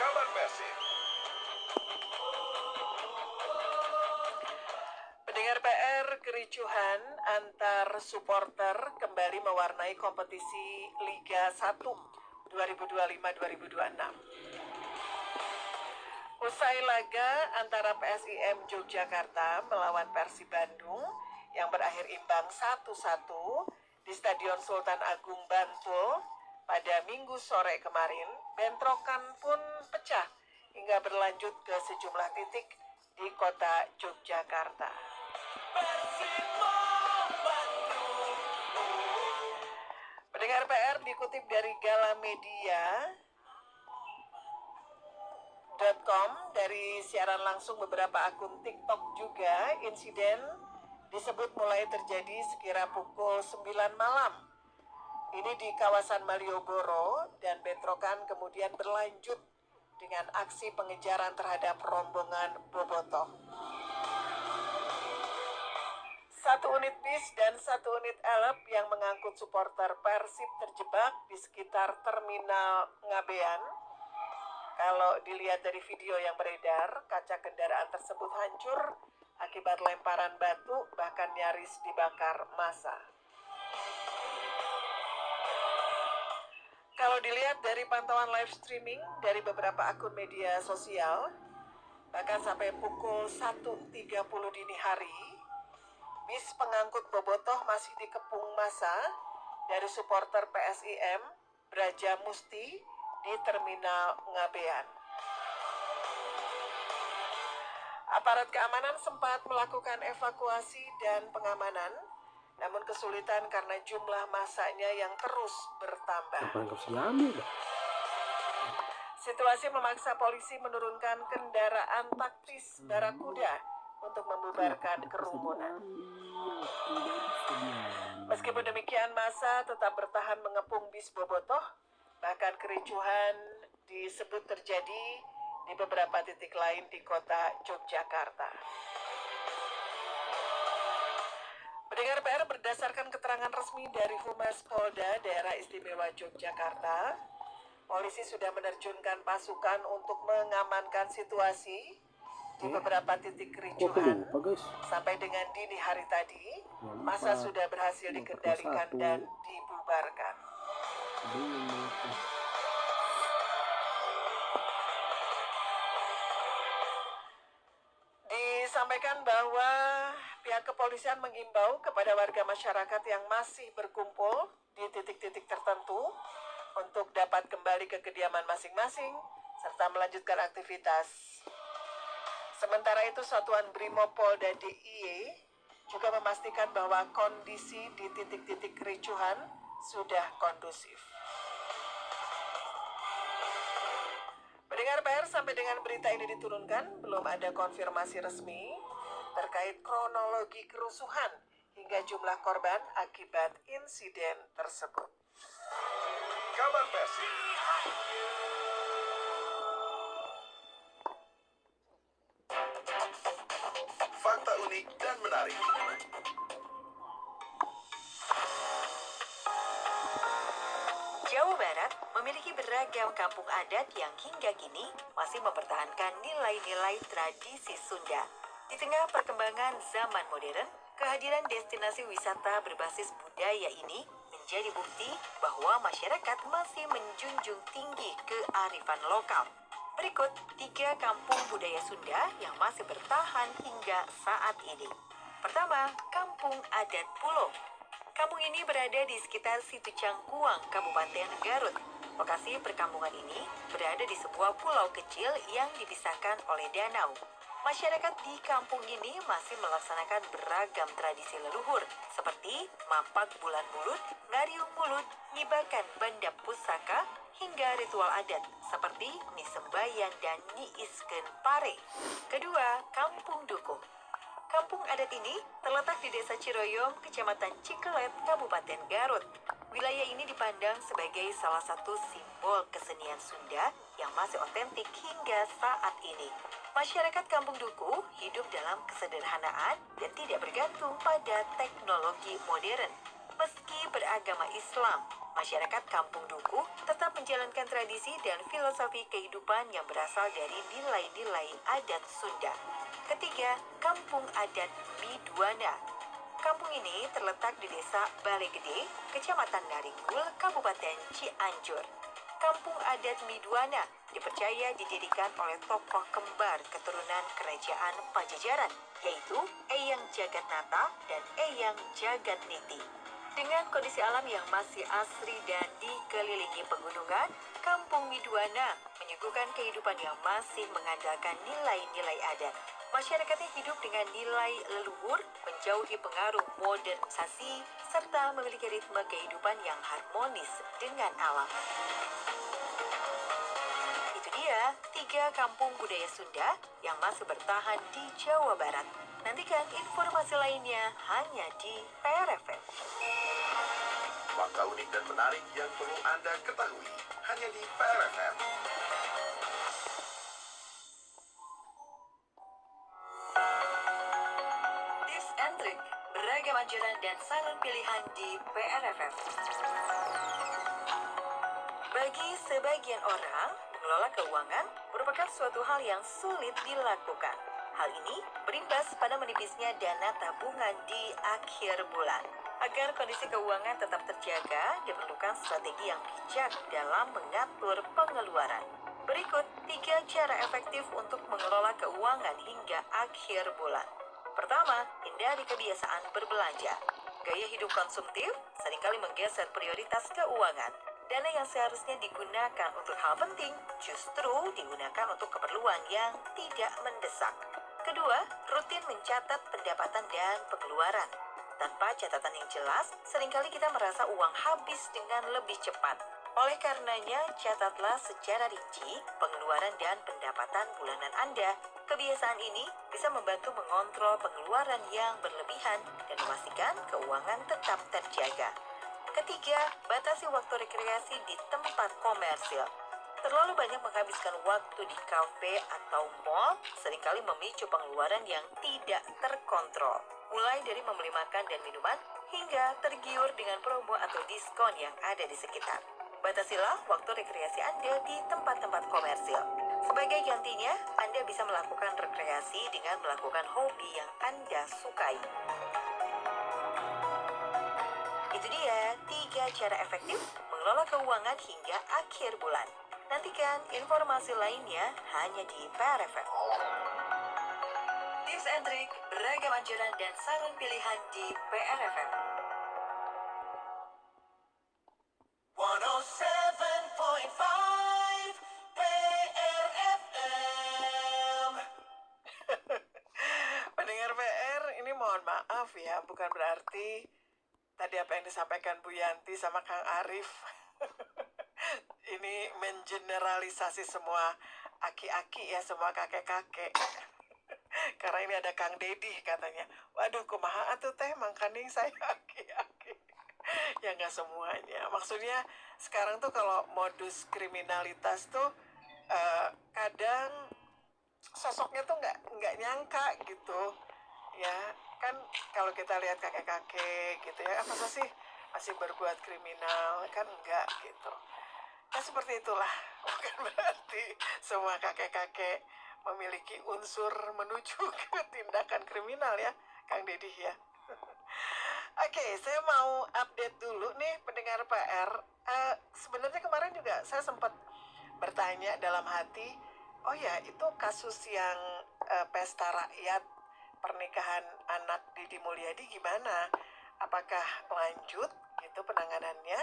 S6: Kabar Persib.
S5: Pendengar PR, kericuhan antar supporter kembali mewarnai kompetisi Liga 1 2025-2026. Usai laga antara PSIM Yogyakarta melawan Persib Bandung yang berakhir imbang 1-1 di Stadion Sultan Agung Bantul pada Minggu sore kemarin, bentrokan pun pecah hingga berlanjut ke sejumlah titik di kota Yogyakarta. Pendengar PR, dikutip dari galamedia.com, dari siaran langsung beberapa akun TikTok juga, insiden disebut mulai terjadi sekira pukul 9 malam. Ini di kawasan Malioboro, dan bentrokan kemudian berlanjut dengan aksi pengejaran terhadap rombongan bobotoh. Satu unit bis dan satu unit elep yang mengangkut supporter Persib terjebak di sekitar Terminal Ngabean. Kalau dilihat dari video yang beredar, kaca kendaraan tersebut hancur akibat lemparan batu, bahkan nyaris dibakar massa. Kalau dilihat dari pantauan live streaming dari beberapa akun media sosial, bahkan sampai pukul 1.30 dini hari, bis pengangkut bobotoh masih dikepung massa dari supporter PSIM Braja Musti di Terminal Ngabean. Aparat keamanan sempat melakukan evakuasi dan pengamanan, namun kesulitan karena jumlah massanya yang terus bertambah. Situasi memaksa polisi menurunkan kendaraan taktis Barakuda untuk membubarkan kerumunan. Meskipun demikian, massa tetap bertahan mengepung bis bobotoh, bahkan kericuhan disebut terjadi di beberapa titik lain di kota Yogyakarta. Pendengar PR, berdasarkan keterangan resmi dari Humas Polda Daerah Istimewa Yogyakarta, polisi sudah menerjunkan pasukan untuk mengamankan situasi Di beberapa titik
S2: Kok aku
S5: kericuhan,
S2: lupa guys?
S5: sampai dengan dini hari tadi, massa sudah berhasil dikendalikan dan dibubarkan. Disampaikan bahwa pihak kepolisian mengimbau kepada warga masyarakat yang masih berkumpul di titik-titik tertentu untuk dapat kembali ke kediaman masing-masing serta melanjutkan aktivitas. Sementara itu, Satuan Brimopolda DIY juga memastikan bahwa kondisi di titik-titik kericuhan sudah kondusif. Pendengar PR, sampai dengan berita ini diturunkan, belum ada konfirmasi resmi terkait kronologi kerusuhan hingga jumlah korban akibat insiden tersebut.
S6: Kabar Persib. Fakta unik dan menarik.
S4: Jawa Barat memiliki beragam kampung adat yang hingga kini masih mempertahankan nilai-nilai tradisi Sunda. Di tengah perkembangan zaman modern, kehadiran destinasi wisata berbasis budaya ini menjadi bukti bahwa masyarakat masih menjunjung tinggi kearifan lokal. Berikut 3 kampung budaya Sunda yang masih bertahan hingga saat ini. Pertama, Kampung Adat Pulo. Kampung ini berada di sekitar Situ Cangkuang, Kabupaten Garut. Lokasi perkampungan ini berada di sebuah pulau kecil yang dipisahkan oleh danau. Masyarakat di kampung ini masih melaksanakan beragam tradisi leluhur seperti mapak bulan mulut, ngariung mulut, ngibakan banda pusaka, hingga ritual adat seperti nisembayan dan niiskeun pare. Kedua, Kampung Dukuh. Kampung adat ini terletak di Desa Ciroyom, Kecamatan Cikelet, Kabupaten Garut. Wilayah ini dipandang sebagai salah satu simbol kesenian Sunda yang masih otentik hingga saat ini. Masyarakat Kampung Dukuh hidup dalam kesederhanaan dan tidak bergantung pada teknologi modern. Meski beragama Islam, masyarakat Kampung Dukuh tetap menjalankan tradisi dan filosofi kehidupan yang berasal dari nilai-nilai adat Sunda. Ketiga, Kampung Adat Miduana. Kampung ini terletak di Desa Balai Gede, Kecamatan Naringgul, Kabupaten Cianjur. Kampung Adat Miduana dipercaya didirikan oleh tokoh kembar keturunan Kerajaan Pajajaran, yaitu Eyang Jagatnata dan Eyang Jagatniti. Dengan kondisi alam yang masih asri dan dikelilingi pegunungan, Kampung Miduana menyuguhkan kehidupan yang masih mengandalkan nilai-nilai adat. Masyarakatnya hidup dengan nilai leluhur, menjauhi pengaruh modernisasi, serta memiliki ritme kehidupan yang harmonis dengan alam. Itu dia 3 kampung budaya Sunda yang masih bertahan di Jawa Barat. Nantikan informasi lainnya hanya di PRFM.
S6: Fakta unik dan menarik yang perlu Anda ketahui hanya di PRFM.
S4: Tips and trik, beragam ajaran dan saran pilihan di PRFM. Bagi sebagian orang, mengelola keuangan merupakan suatu hal yang sulit dilakukan. Hal ini berimbas pada menipisnya dana tabungan di akhir bulan. Agar kondisi keuangan tetap terjaga, diperlukan strategi yang bijak dalam mengatur pengeluaran. Berikut 3 cara efektif untuk mengelola keuangan hingga akhir bulan. Pertama, hindari kebiasaan berbelanja. Gaya hidup konsumtif seringkali menggeser prioritas keuangan. Dana yang seharusnya digunakan untuk hal penting justru digunakan untuk keperluan yang tidak mendesak. Kedua, rutin mencatat pendapatan dan pengeluaran. Tanpa catatan yang jelas, seringkali kita merasa uang habis dengan lebih cepat. Oleh karenanya, catatlah secara rinci pengeluaran dan pendapatan bulanan Anda. Kebiasaan ini bisa membantu mengontrol pengeluaran yang berlebihan dan memastikan keuangan tetap terjaga. Ketiga, batasi waktu rekreasi di tempat komersil. Terlalu banyak menghabiskan waktu di kafe atau mall seringkali memicu pengeluaran yang tidak terkontrol. Mulai dari membeli makan dan minuman hingga tergiur dengan promo atau diskon yang ada di sekitar. Batasilah waktu rekreasi Anda di tempat-tempat komersil. Sebagai gantinya, Anda bisa melakukan rekreasi dengan melakukan hobi yang Anda sukai. Itu dia 3 cara efektif mengelola keuangan hingga akhir bulan. Nantikan informasi lainnya hanya di PRFM. Tips and trik, beragam anjuran dan saran pilihan di PRFM.
S5: 107.5 PRFM. Pendengar PR, ini mohon maaf ya, bukan berarti tadi apa yang disampaikan Bu Yanti sama Kang Arif ini mengeneralisasi semua aki-aki ya, semua kakek-kakek. Karena ini ada Kang Dedi katanya, waduh kumaha atuh teh mangkaning saya aki-aki. Ya nggak semuanya, maksudnya sekarang tuh kalau modus kriminalitas tuh kadang sosoknya tuh nggak nyangka gitu ya kan. Kalau kita lihat kakek-kakek gitu ya, masa sih masih berbuat kriminal, kan enggak gitu. Nah seperti itulah, bukan berarti semua kakek-kakek memiliki unsur menuju ke tindakan kriminal ya Kang Deddy ya. Oke, saya mau update dulu nih pendengar PR. Sebenarnya kemarin juga saya sempat bertanya dalam hati, oh ya itu kasus yang pesta rakyat pernikahan anak Deddy Mulyadi gimana? Apakah lanjut gitu penanganannya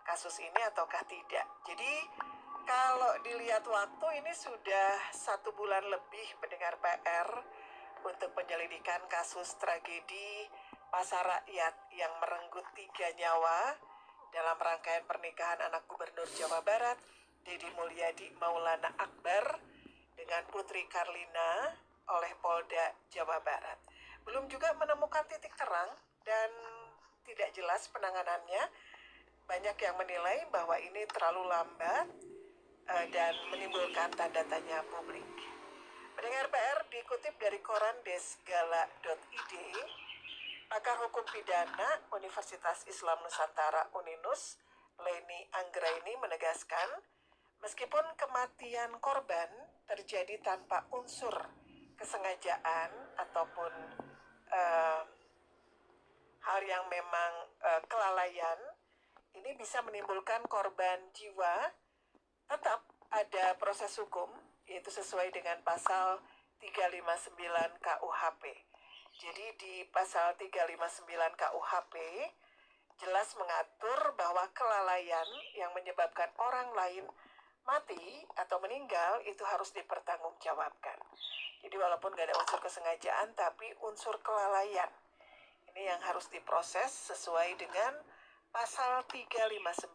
S5: kasus ini ataukah tidak? Jadi kalau dilihat waktu ini sudah 1 bulan lebih pendengar PR untuk penyelidikan kasus tragedi pasar rakyat yang merenggut 3 nyawa dalam rangkaian pernikahan anak Gubernur Jawa Barat Deddy Mulyadi Maulana Akbar dengan Putri Karlina oleh Polda Jawa Barat. Belum juga menemukan titik terang dan tidak jelas penanganannya. Banyak yang menilai bahwa ini terlalu lambat dan menimbulkan tanda tanya publik. Pendengar PR, dikutip dari koran desgala.id, pakar hukum pidana Universitas Islam Nusantara Uninus, Leni Anggraini menegaskan, meskipun kematian korban terjadi tanpa unsur kesengajaan ataupun hal yang memang kelalaian, ini bisa menimbulkan korban jiwa, tetap ada proses hukum, yaitu sesuai dengan pasal 359 KUHP. Jadi di pasal 359 KUHP jelas mengatur bahwa kelalaian yang menyebabkan orang lain mati atau meninggal itu harus dipertanggungjawabkan. Jadi walaupun gak ada unsur kesengajaan, tapi unsur kelalaian ini yang harus diproses sesuai dengan pasal 359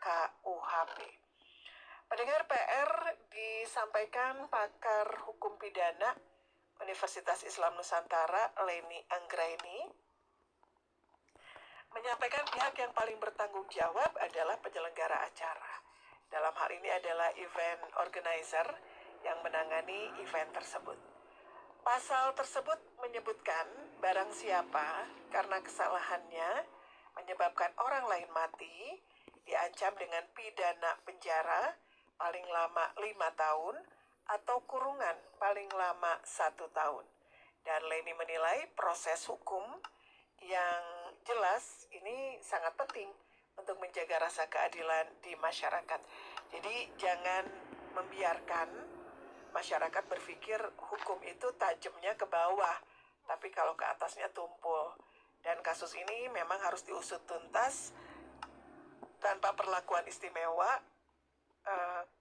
S5: KUHP. Pendengar PR, disampaikan pakar hukum pidana Universitas Islam Nusantara Leni Anggraini menyampaikan pihak yang paling bertanggung jawab adalah penyelenggara acara. Dalam hal ini adalah event organizer yang menangani event tersebut. Pasal tersebut menyebutkan barang siapa karena kesalahannya menyebabkan orang lain mati diancam dengan pidana penjara paling lama 5 tahun atau kurungan paling lama 1 tahun. Dan Leni menilai proses hukum yang jelas ini sangat penting untuk menjaga rasa keadilan di masyarakat. Jadi jangan membiarkan masyarakat berpikir hukum itu tajamnya ke bawah, tapi kalau ke atasnya tumpul. Dan kasus ini memang harus diusut tuntas tanpa perlakuan istimewa,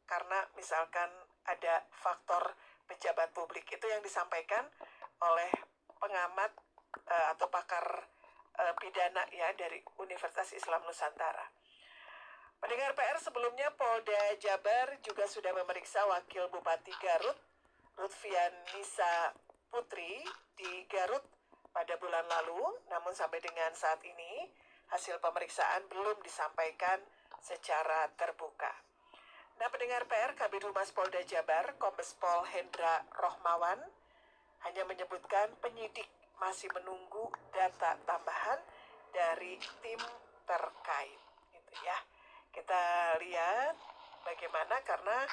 S5: karena misalkan ada faktor pejabat publik. Itu yang disampaikan oleh pengamat atau pakar pidana ya dari Universitas Islam Nusantara. Pendengar PR, sebelumnya Polda Jabar juga sudah memeriksa Wakil Bupati Garut, Lutfianisa Putri di Garut pada bulan lalu, namun sampai dengan saat ini hasil pemeriksaan belum disampaikan secara terbuka. Nah, pendengar PR, Kabid Humas Polda Jabar, Kombes Pol Hendra Rohmawan, hanya menyebutkan penyidik masih menunggu data tambahan dari tim terkait. Gitu ya. Kita lihat bagaimana, karena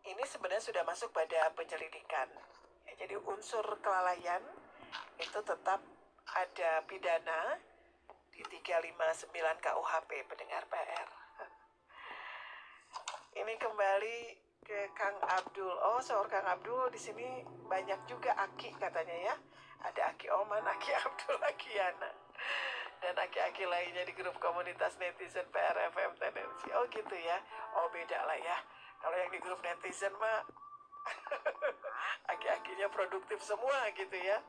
S5: ini sebenarnya sudah masuk pada penyelidikan. Ya, jadi unsur kelalaian itu tetap ada pidana di 359 KUHP pendengar PR. Ini kembali ke Kang Abdul. Oh, seorang Kang Abdul di sini banyak juga Aki katanya ya. Ada Aki Oman, Aki Abdul, Aki Yana, dan aki-aki lainnya di grup komunitas netizen PR FM Tendensi. Oh gitu ya. Oh beda lah ya. Kalau yang di grup netizen mah aki-akinya produktif semua gitu ya.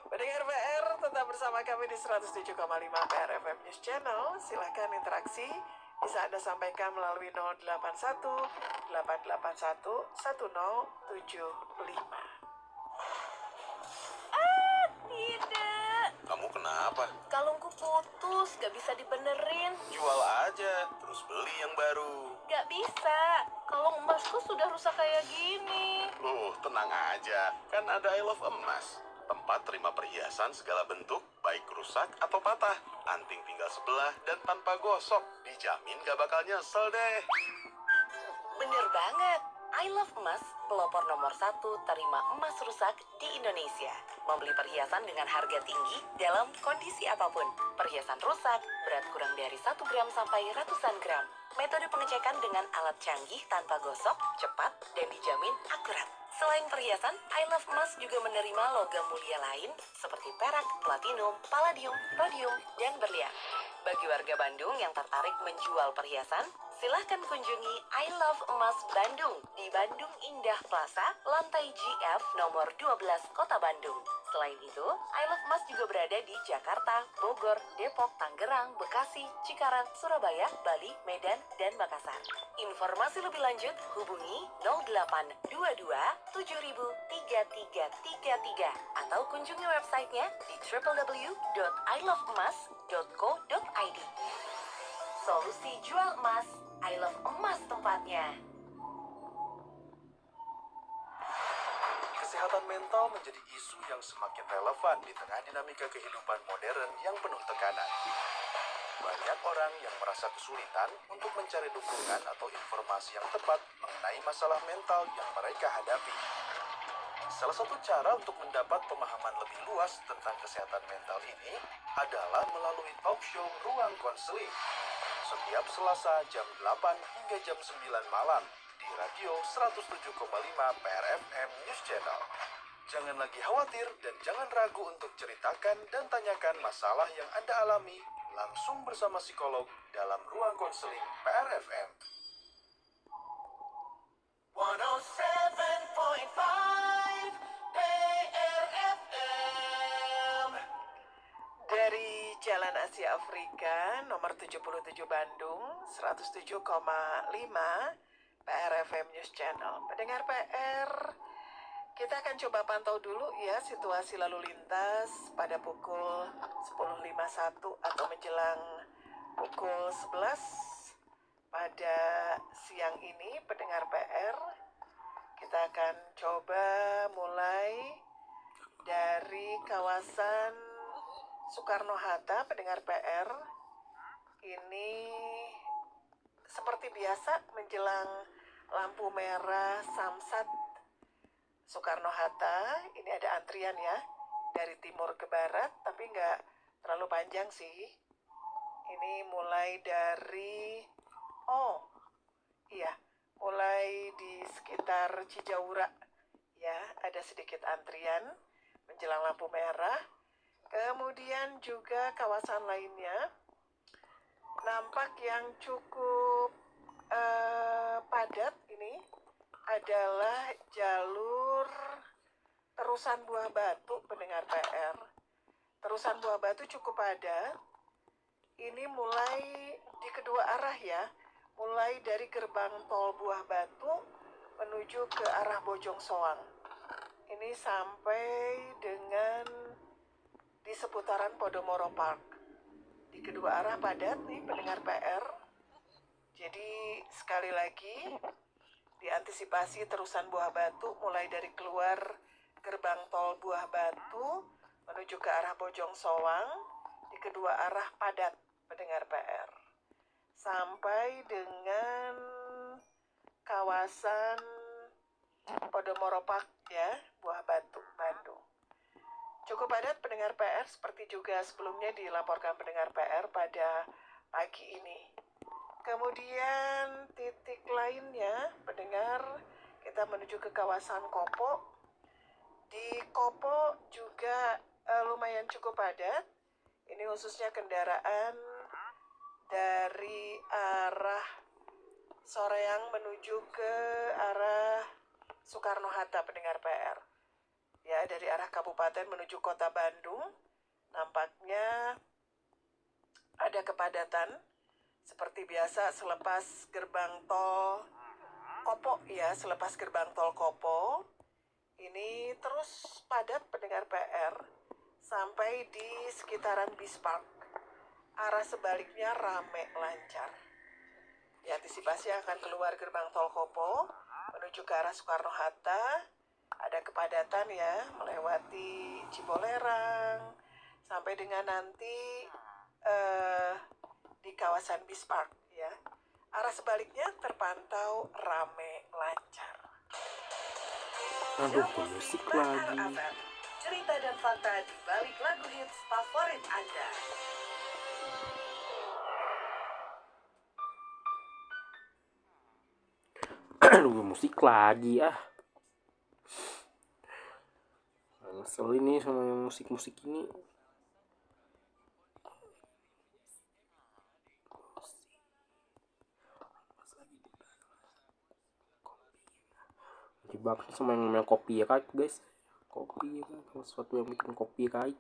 S5: Pendengar PR, tetap bersama kami di 107,5 PR FM News Channel. Silahkan interaksi. Bisa Anda sampaikan melalui 081 881 1075.
S10: Tidak.
S6: Kamu kenapa?
S10: Kalungku putus, gak bisa dibenerin.
S6: Jual aja, terus beli yang baru.
S10: Gak bisa. Kalung emasku sudah rusak kayak gini.
S6: Loh, tenang aja. Kan ada I Love Emas. Tempat terima perhiasan segala bentuk, baik rusak atau patah. Anting tinggal sebelah dan tanpa gosok. Dijamin gak bakal nyesel deh.
S10: Bener banget. I Love Emas, pelopor nomor 1 terima emas rusak di Indonesia. Membeli perhiasan dengan harga tinggi dalam kondisi apapun. Perhiasan rusak, berat kurang dari 1 gram sampai ratusan gram. Metode pengecekan dengan alat canggih tanpa gosok, cepat, dan dijamin akurat. Selain perhiasan, I Love Emas juga menerima logam mulia lain seperti perak, platinum, palladium, rhodium, dan berlian. Bagi warga Bandung yang tertarik menjual perhiasan, silahkan kunjungi I Love Emas Bandung di Bandung Indah Plaza, lantai GF nomor 12 Kota Bandung. Selain itu, I Love Emas juga berada di Jakarta, Bogor, Depok, Tangerang, Bekasi, Cikarang, Surabaya, Bali, Medan, dan Makassar. Informasi lebih lanjut hubungi 0822 703333 atau kunjungi websitenya di www.iloveemas.co.id. Solusi jual emas, I Love Emas tempatnya.
S6: Kesehatan mental menjadi isu yang semakin relevan di tengah dinamika kehidupan modern yang penuh tekanan. Banyak orang yang merasa kesulitan untuk mencari dukungan atau informasi yang tepat mengenai masalah mental yang mereka hadapi. Salah satu cara untuk mendapat pemahaman lebih luas tentang kesehatan mental ini adalah melalui talk show Ruang Konseling. Setiap Selasa jam 8 hingga jam 9 malam di radio 107,5 PRFM News Channel. Jangan lagi khawatir dan jangan ragu untuk ceritakan dan tanyakan masalah yang Anda alami langsung bersama psikolog dalam Ruang Konseling PRFM.
S5: 107.5 PRFM. Dari Jalan Asia Afrika nomor 77 Bandung 107,5 PRFM News Channel. Pendengar PR, kita akan coba pantau dulu ya situasi lalu lintas pada pukul 10.51 atau menjelang pukul 11 pada siang ini. Pendengar PR, kita akan coba mulai dari kawasan Soekarno-Hatta. Pendengar PR, ini seperti biasa menjelang lampu merah Samsat Soekarno-Hatta, ini ada antrian ya dari timur ke barat, tapi nggak terlalu panjang sih. Ini mulai dari, mulai di sekitar Cijaura ya, ada sedikit antrian menjelang lampu merah. Kemudian juga kawasan lainnya nampak yang cukup padat. Ini adalah jalur terusan Buah Batu. Pendengar PR, terusan Buah Batu cukup padat. Ini mulai di kedua arah ya, mulai dari gerbang tol Buah Batu menuju ke arah Bojong Soang. Ini sampai dengan di seputaran Podomoro Park. Di kedua arah padat nih pendengar PR. Jadi sekali lagi diantisipasi terusan Buah Batu mulai dari keluar gerbang tol Buah Batu menuju ke arah Bojong Soang. Di kedua arah padat pendengar PR. Sampai dengan kawasan Podomoro Park ya, Buah Batu, Bandung. Cukup padat pendengar PR seperti juga sebelumnya dilaporkan pendengar PR pada pagi ini. Kemudian titik lainnya pendengar, kita menuju ke kawasan Kopo. Di Kopo juga lumayan cukup padat. Ini khususnya kendaraan dari arah Soreang menuju ke arah Soekarno-Hatta pendengar PR. Ya, dari arah kabupaten menuju kota Bandung, nampaknya ada kepadatan seperti biasa selepas gerbang tol Kopo ya, selepas gerbang tol Kopo. Ini terus padat pendengar PR sampai di sekitaran Bispark. Arah sebaliknya rame lancar. Diantisipasi akan keluar gerbang tol Kopo menuju ke arah Soekarno-Hatta. Ada kepadatan ya, melewati Cibolerang sampai dengan nanti di kawasan Bispark ya. Arah sebaliknya terpantau rame lancar.
S2: Aduh, musik lagi.
S1: Cerita dan fakta di balik lagu hits favorit Anda.
S2: Aduh, musik lagi ah. Ngesel ini sama yang musik-musik ini. Jebak sama yang namanya kopi ya kak guys. Kopi ya kak, sesuatu yang bikin kopi kak.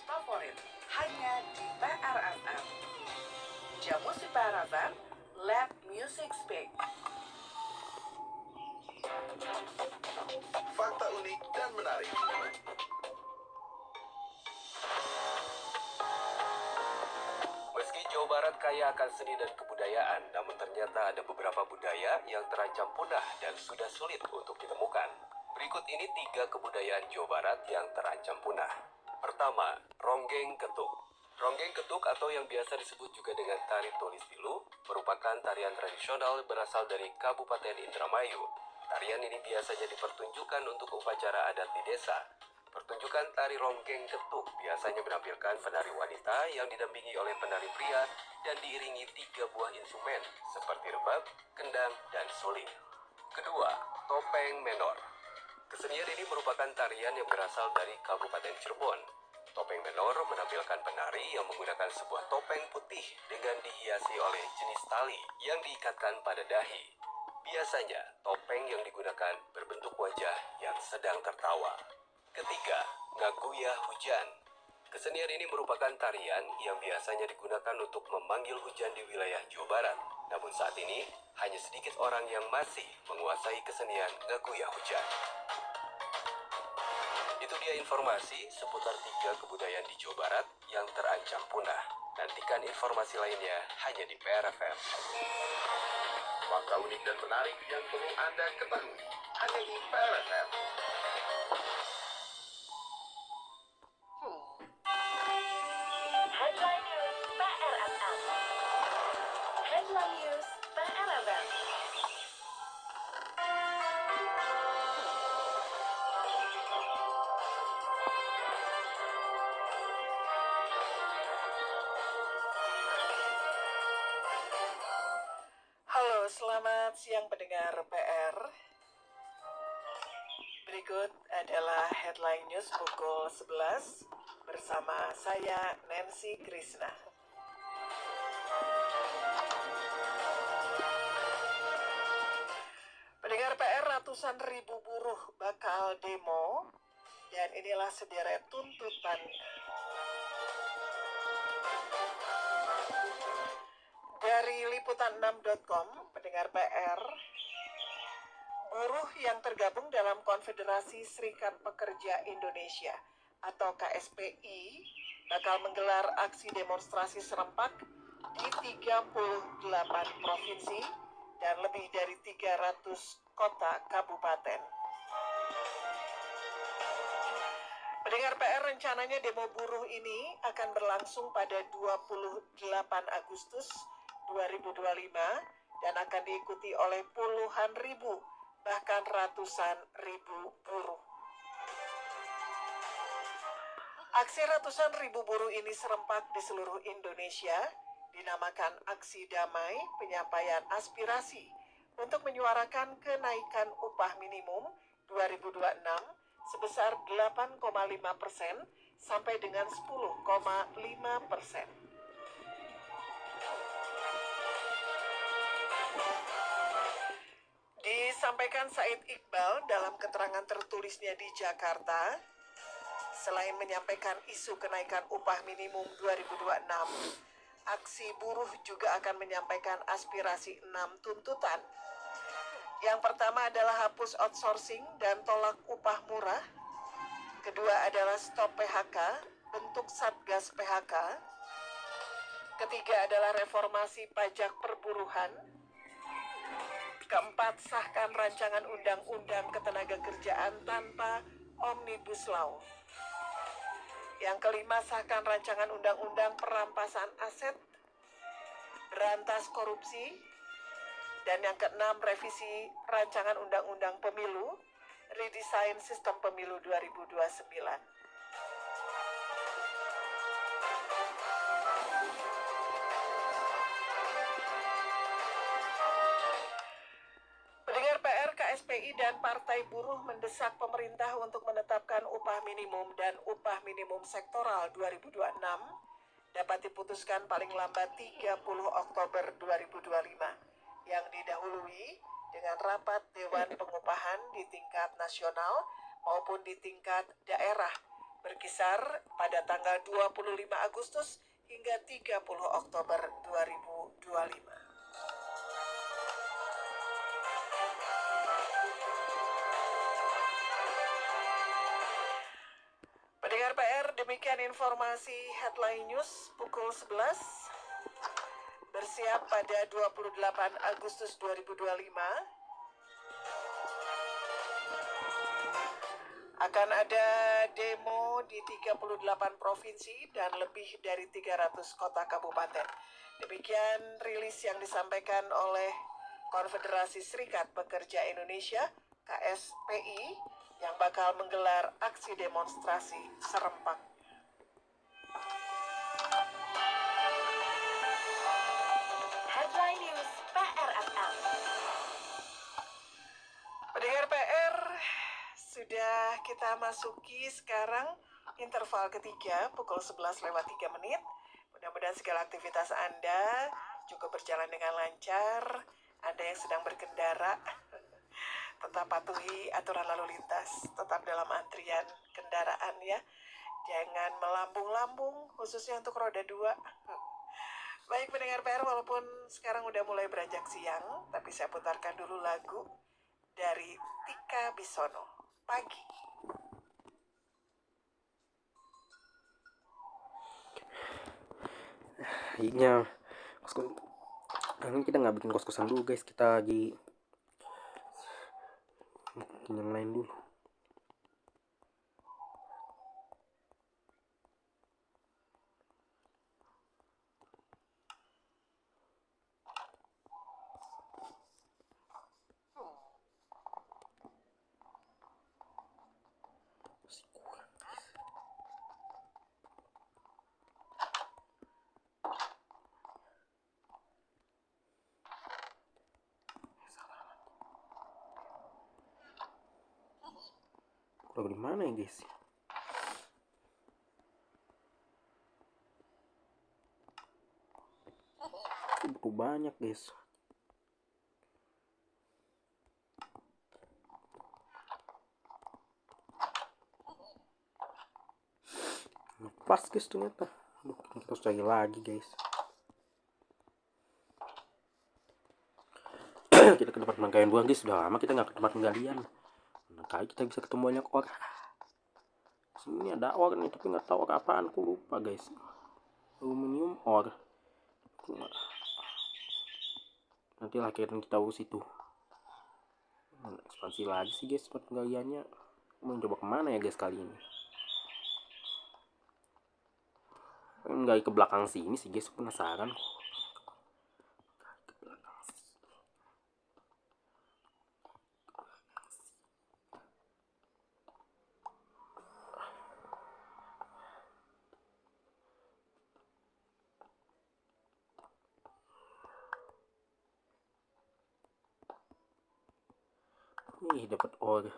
S1: Favorit hanya di PRFM. Jamu si PRFM, Let Music Speak.
S6: Fakta unik dan menarik.
S11: Meski Jawa Barat kaya akan seni dan kebudayaan, namun ternyata ada beberapa budaya yang terancam punah dan sudah sulit untuk ditemukan. Berikut ini 3 kebudayaan Jawa Barat yang terancam punah. Pertama, ronggeng ketuk. Ronggeng ketuk atau yang biasa disebut juga dengan tari tulis tilu merupakan tarian tradisional berasal dari Kabupaten Indramayu. Tarian ini biasanya dipertunjukkan untuk upacara adat di desa. Pertunjukan tari ronggeng ketuk biasanya menampilkan penari wanita yang didampingi oleh penari pria dan diiringi 3 buah instrumen seperti rebab, kendang, dan suling. Kedua, topeng menor. Kesenian ini merupakan tarian yang berasal dari Kabupaten Cirebon. Topeng menor menampilkan penari yang menggunakan sebuah topeng putih dengan dihiasi oleh jenis tali yang diikatkan pada dahi. Biasanya, topeng yang digunakan berbentuk wajah yang sedang tertawa. Ketiga, Ngaguya Hujan. Kesenian ini merupakan tarian yang biasanya digunakan untuk memanggil hujan di wilayah Jawa Barat. Namun saat ini, hanya sedikit orang yang masih menguasai kesenian Ngaguya Hujan. Itu dia informasi seputar 3 kebudayaan di Jawa Barat yang terancam punah. Nantikan informasi lainnya hanya di PRFM.
S6: Fakta unik dan menarik yang perlu Anda ketahui hanya di PRFM.
S1: Headline News PRFM. Headline News PRFM.
S5: Halo, selamat siang pendengar PR. Berikut adalah headline news pukul 11 bersama saya Nancy Krishna. Pendengar PR, ratusan ribu buruh bakal demo dan inilah sederet tuntutannya. Dari liputan6.com, pendengar PR, buruh yang tergabung dalam Konfederasi Serikat Pekerja Indonesia atau KSPI bakal menggelar aksi demonstrasi serempak di 38 provinsi dan lebih dari 300 kota kabupaten. Pendengar PR, rencananya demo buruh ini akan berlangsung pada 28 Agustus 2025 dan akan diikuti oleh puluhan ribu bahkan ratusan ribu buruh. Aksi ratusan ribu buruh ini serempak di seluruh Indonesia dinamakan Aksi Damai Penyampaian Aspirasi untuk menyuarakan kenaikan upah minimum 2026 sebesar 8,5% sampai dengan 10,5%. Disampaikan Said Iqbal dalam keterangan tertulisnya di Jakarta, selain menyampaikan isu kenaikan upah minimum 2026, aksi buruh juga akan menyampaikan aspirasi 6 tuntutan. Yang pertama adalah hapus outsourcing dan tolak upah murah. Kedua adalah stop PHK, bentuk Satgas PHK. Ketiga adalah reformasi pajak perburuhan. Keempat, sahkan rancangan undang-undang ketenagakerjaan tanpa Omnibus Law. Yang kelima, sahkan rancangan undang-undang perampasan aset, berantas korupsi. Dan yang keenam, revisi rancangan undang-undang pemilu, redesign sistem pemilu 2029. Pendengar PR, KSPI dan Partai Buruh mendesak pemerintah untuk menetapkan upah minimum dan upah minimum sektoral 2026 dapat diputuskan paling lambat 30 Oktober 2025 yang didahului dengan rapat Dewan Pengupahan di tingkat nasional maupun di tingkat daerah berkisar pada tanggal 25 Agustus hingga 30 Oktober 2025. Pendengar PR, demikian informasi headline news pukul 11. Bersiap pada 28 Agustus 2025 akan ada demo di 38 provinsi dan lebih dari 300 kota kabupaten. Demikian rilis yang disampaikan oleh Konfederasi Serikat Pekerja Indonesia KSPI yang bakal menggelar aksi demonstrasi serempak.
S1: Headline News PRFM.
S5: Pendengar PR, sudah kita masuki sekarang interval ketiga pukul 11:03. Mudah-mudahan segala aktivitas Anda cukup berjalan dengan lancar Anda yang sedang berkendara, tetap patuhi aturan lalu lintas, tetap dalam antrian kendaraan ya. Jangan melambung-lambung, khususnya untuk roda 2. Baik pendengar PR, walaupun sekarang udah mulai beranjak siang, tapi saya putarkan dulu lagu dari Tika Bisono, Pagi.
S2: Akhirnya kita nggak bikin kos-kosan dulu guys, kita lagi bikin yang lain dulu. Kalau di mana ya guys? Buku banyak guys. Pas guys ternyata. Aduh, kita harus cari lagi guys. Kita ke tempat penggalian buang guys. Sudah lama kita nggak ke tempat penggalian. Kali kita bisa ketemu banyak orang. Sini ada ore nih, tapi nggak tahu ore apaan, aku lupa guys. Aluminium ore. Nanti lah kita urus itu. Ekspansi lagi sih guys tempat penggaliannya. Mau coba kemana ya guys kali ini? Pengen gali ke belakang sini sih guys, penasaran. Nih dapat ore.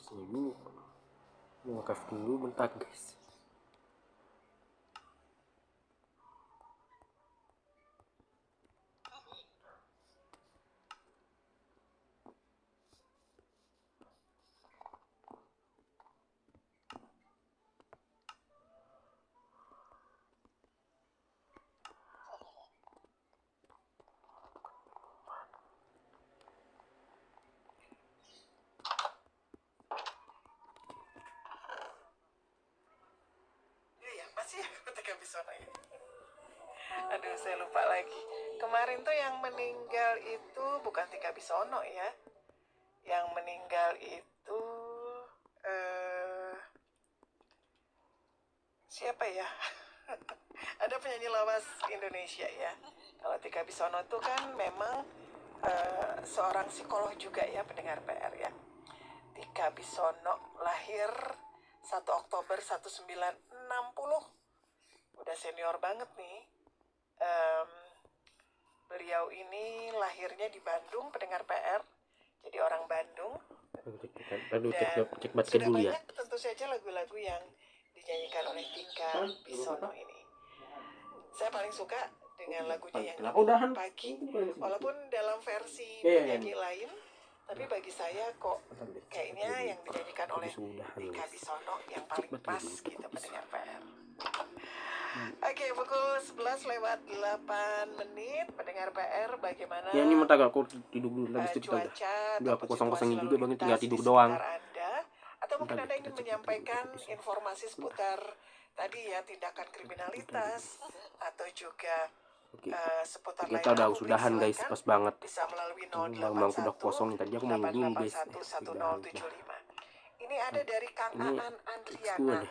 S2: Sini dulu. Mau crafting dulu bentar guys.
S5: Masih Tika Bisono ya. Aduh, saya lupa lagi. Kemarin tuh yang meninggal itu bukan Tika Bisono ya. Yang meninggal itu siapa ya? Ada penyanyi lawas Indonesia ya. Kalau Tika Bisono itu kan memang seorang psikolog juga ya, pendengar PR ya. Tika Bisono lahir 1 Oktober 1960. Udah senior banget nih. Beliau ini lahirnya di Bandung, pendengar PR. Jadi orang Bandung.
S2: Aduh,
S5: Dan
S2: cek basket
S5: sudah
S2: dulu ya.
S5: banyak tentu saja lagu-lagu yang dinyanyikan oleh Tika Bisono ini. Saya paling suka dengan lagunya yang ini, Pagi. Walaupun dalam versi penyanyi lain, tapi bagi saya kok kayaknya yang dinyanyikan oleh Tika Bisono yang paling pas gitu pendengar PR. Oke, pukul 11:08 pendengar PR, bagaimana
S2: Ya ini mentak aku tidur dulu habis itu kita udah aku kosong-kosongin juga Bang, tinggal tidur doang.
S5: Anda, atau mungkin Anda ingin menyampaikan informasi seputar tadi ya tindakan kriminalitas atau juga seputar
S2: kita udah udahan guys, pas banget.
S5: bisa melalui
S2: Bang udah kosong tadi aku mau dulu guys.
S5: 0811075. Ini ada dari Kang Aan Andriana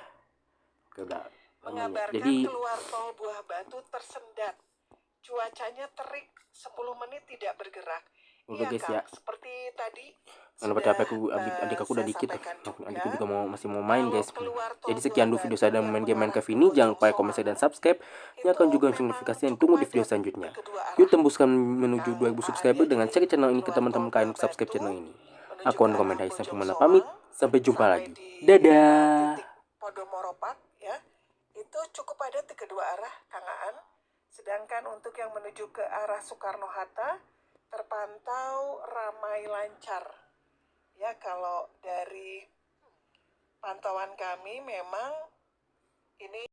S2: Udah
S5: mengabarkan
S2: jadi
S5: keluar tol Buah Batu tersendat, cuacanya terik, 10 menit tidak bergerak.
S2: udah guys
S5: Kang,
S2: ya.
S5: seperti tadi
S2: Karena pada aku adik aku udah dikit, adikku juga masih mau main guys. Jadi sekian dulu video saya dan main game Minecraft ini. Jangan lupa comment, share, dan subscribe. Nyalakan juga notifikasi yang tunggu di video selanjutnya. Yuk tembuskan menuju 2000 subscriber dengan share channel ini ke teman-teman kalian untuk subscribe channel ini. Aku on komen dari sampai mana pamit. Sampai jumpa lagi. Dadah.
S5: Podomoro Park ya. Itu cukup padat di kedua arah Kang Aan. Sedangkan untuk yang menuju ke arah Soekarno-Hatta terpantau ramai lancar. Ya, kalau dari pantauan kami memang ini